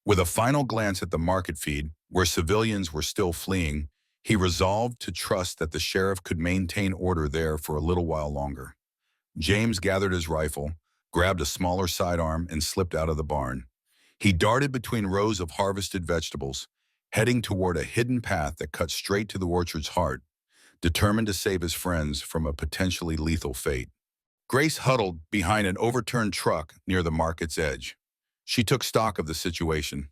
With a final glance at the market feed, where civilians were still fleeing, he resolved to trust that the sheriff could maintain order there for a little while longer. James gathered his rifle, grabbed a smaller sidearm, and slipped out of the barn. He darted between rows of harvested vegetables, heading toward a hidden path that cut straight to the orchard's heart, determined to save his friends from a potentially lethal fate. Grace huddled behind an overturned truck near the market's edge. She took stock of the situation.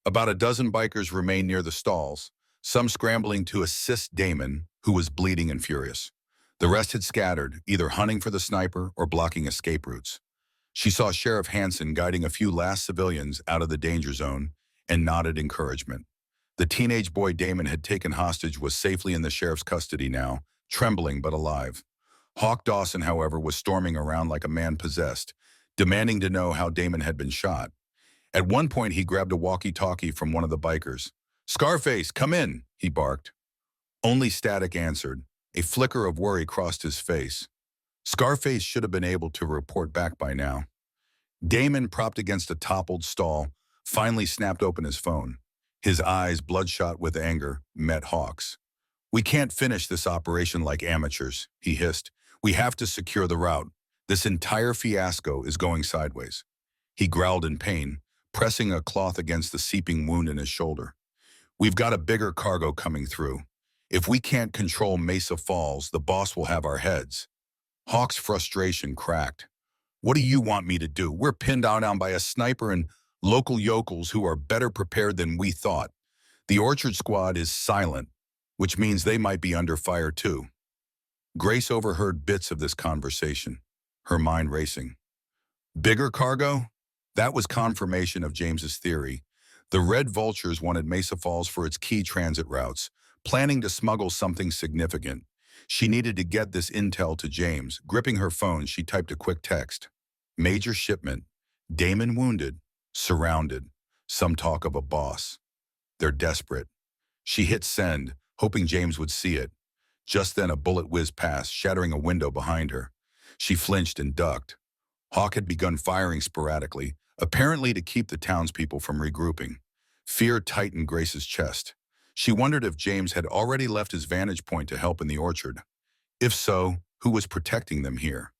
About a dozen bikers remained near the stalls, some scrambling to assist Damon, who was bleeding and furious. The rest had scattered, either hunting for the sniper or blocking escape routes. She saw Sheriff Hansen guiding a few last civilians out of the danger zone and nodded encouragement. The teenage boy Damon had taken hostage was safely in the sheriff's custody now, trembling but alive. Hawk Dawson, however, was storming around like a man possessed, demanding to know how Damon had been shot. At one point, he grabbed a walkie-talkie from one of the bikers. "Scarface, come in," he barked. Only static answered. A flicker of worry crossed his face. Scarface should have been able to report back by now. Damon, propped against a toppled stall, finally snapped open his phone. His eyes, bloodshot with anger, met Hawk's. "We can't finish this operation like amateurs," he hissed. "We have to secure the route. This entire fiasco is going sideways." He growled in pain, pressing a cloth against the seeping wound in his shoulder. "We've got a bigger cargo coming through. If we can't control Mesa Falls, the boss will have our heads." Hawk's frustration cracked. "What do you want me to do? We're pinned down by a sniper and local yokels who are better prepared than we thought. The Orchard Squad is silent, which means they might be under fire too." Grace overheard bits of this conversation, her mind racing. Bigger cargo? That was confirmation of James's theory. The Red Vultures wanted Mesa Falls for its key transit routes, planning to smuggle something significant. She needed to get this intel to James. Gripping her phone, she typed a quick text. Major shipment. Damon wounded. Surrounded. Some talk of a boss. They're desperate. She hit send, hoping James would see it. Just then a bullet whizzed past, shattering a window behind her. She flinched and ducked. Hawk had begun firing sporadically, apparently to keep the townspeople from regrouping. Fear tightened Grace's chest. She wondered if James had already left his vantage point to help in the orchard. If so, who was protecting them here?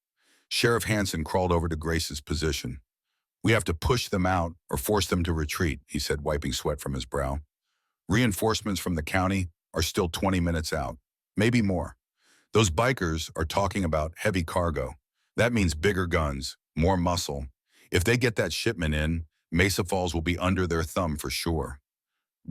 Sheriff Hanson crawled over to Grace's position. We have to push them out or force them to retreat, he said, wiping sweat from his brow. Reinforcements from the county are still 20 minutes out, maybe more. Those bikers are talking about heavy cargo. That means bigger guns, more muscle. If they get that shipment in, Mesa Falls will be under their thumb for sure.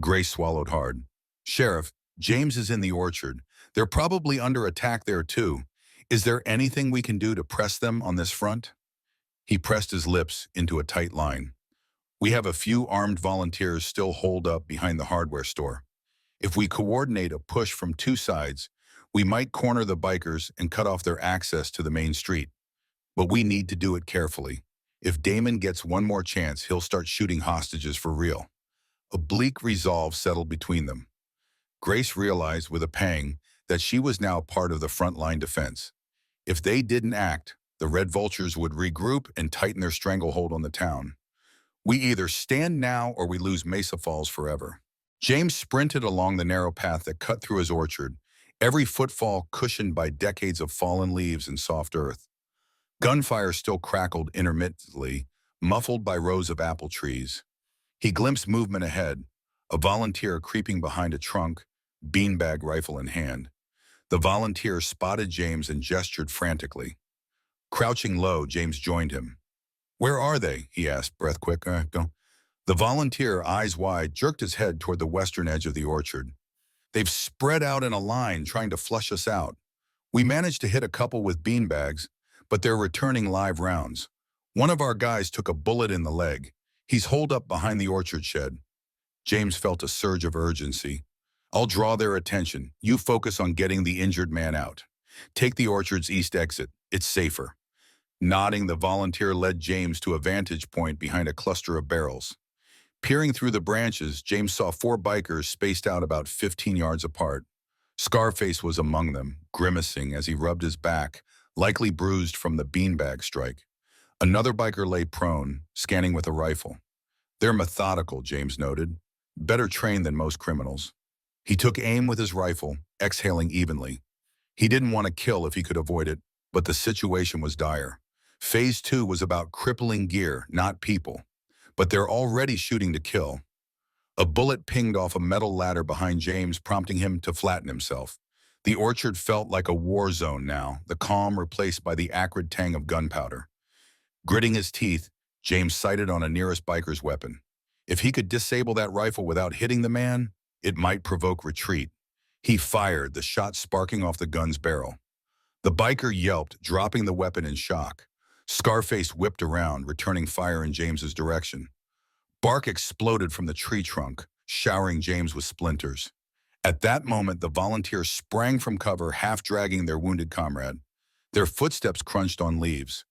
Grace swallowed hard. Sheriff, James is in the orchard. They're probably under attack there too. Is there anything we can do to press them on this front? He pressed his lips into a tight line. We have a few armed volunteers still holed up behind the hardware store. If we coordinate a push from two sides, we might corner the bikers and cut off their access to the main street. But we need to do it carefully. If Damon gets one more chance, he'll start shooting hostages for real. A bleak resolve settled between them. Grace realized with a pang that she was now part of the frontline defense. If they didn't act, the Red Vultures would regroup and tighten their stranglehold on the town. We either stand now or we lose Mesa Falls forever. James sprinted along the narrow path that cut through his orchard, every footfall cushioned by decades of fallen leaves and soft earth. Gunfire still crackled intermittently, muffled by rows of apple trees. He glimpsed movement ahead, a volunteer creeping behind a trunk, beanbag rifle in hand. The volunteer spotted James and gestured frantically. Crouching low, James joined him. Where are they? He asked, breath quick. Go. The volunteer, eyes wide, jerked his head toward the western edge of the orchard. They've spread out in a line, trying to flush us out. We managed to hit a couple with beanbags, but they're returning live rounds. One of our guys took a bullet in the leg. He's holed up behind the orchard shed. James felt a surge of urgency. I'll draw their attention. You focus on getting the injured man out. Take the orchard's east exit. It's safer. Nodding, the volunteer led James to a vantage point behind a cluster of barrels. Peering through the branches, James saw 4 bikers spaced out about 15 yards apart. Scarface was among them, grimacing as he rubbed his back, likely bruised from the beanbag strike. Another biker lay prone, scanning with a rifle. They're methodical, James noted. Better trained than most criminals. He took aim with his rifle, exhaling evenly. He didn't want to kill if he could avoid it, but the situation was dire. Phase 2 was about crippling gear, not people. But they're already shooting to kill. A bullet pinged off a metal ladder behind James, prompting him to flatten himself. The orchard felt like a war zone now, the calm replaced by the acrid tang of gunpowder. Gritting his teeth, James sighted on a nearest biker's weapon. If he could disable that rifle without hitting the man, it might provoke retreat. He fired, the shot sparking off the gun's barrel. The biker yelped, dropping the weapon in shock. Scarface whipped around, returning fire in James's direction. Bark exploded from the tree trunk, showering James with splinters. At that moment, the volunteers sprang from cover, half dragging their wounded comrade. Their footsteps crunched on leaves.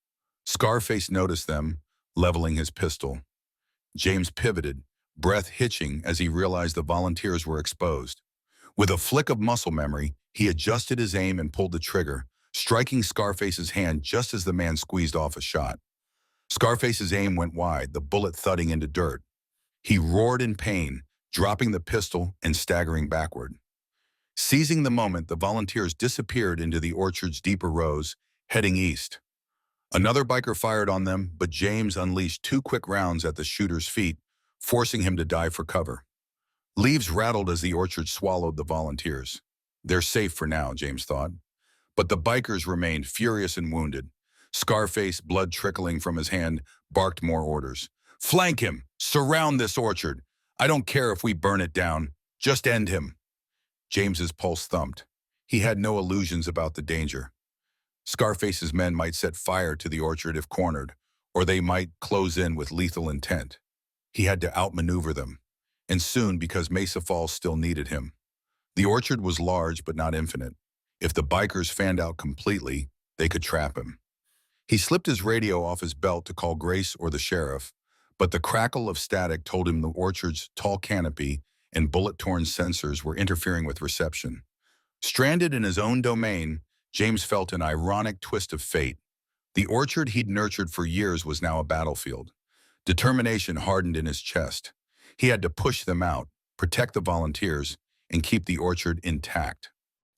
Scarface noticed them, leveling his pistol. James pivoted, breath hitching as he realized the volunteers were exposed. With a flick of muscle memory, he adjusted his aim and pulled the trigger, striking Scarface's hand just as the man squeezed off a shot. Scarface's aim went wide, the bullet thudding into dirt. He roared in pain, dropping the pistol and staggering backward. Seizing the moment, the volunteers disappeared into the orchard's deeper rows, heading east. Another biker fired on them, but James unleashed 2 quick rounds at the shooter's feet, forcing him to dive for cover. Leaves rattled as the orchard swallowed the volunteers. They're safe for now, James thought. But the bikers remained furious and wounded. Scarface, blood trickling from his hand, barked more orders. Flank him! Surround this orchard! I don't care if we burn it down. Just end him. James's pulse thumped. He had no illusions about the danger. Scarface's men might set fire to the orchard if cornered, or they might close in with lethal intent. He had to outmaneuver them, and soon because Mesa Falls still needed him. The orchard was large but not infinite. If the bikers fanned out completely, they could trap him. He slipped his radio off his belt to call Grace or the sheriff, but the crackle of static told him the orchard's tall canopy and bullet-torn sensors were interfering with reception. Stranded in his own domain, James felt an ironic twist of fate. The orchard he'd nurtured for years was now a battlefield. Determination hardened in his chest. He had to push them out, protect the volunteers, and keep the orchard intact.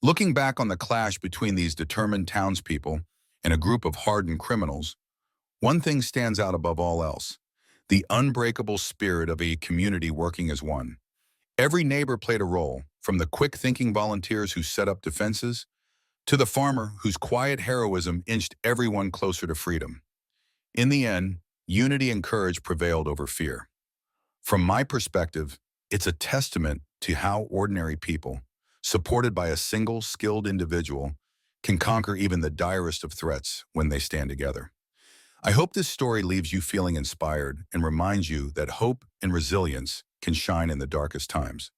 Looking back on the clash between these determined townspeople and a group of hardened criminals, one thing stands out above all else: the unbreakable spirit of a community working as one. Every neighbor played a role, from the quick-thinking volunteers who set up defenses to the farmer whose quiet heroism inched everyone closer to freedom. In the end, unity and courage prevailed over fear. From my perspective, it's a testament to how ordinary people, supported by a single skilled individual, can conquer even the direst of threats when they stand together. I hope this story leaves you feeling inspired and reminds you that hope and resilience can shine in the darkest times.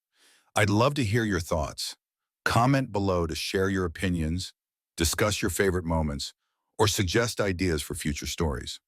I'd love to hear your thoughts. Comment below to share your opinions, discuss your favorite moments, or suggest ideas for future stories.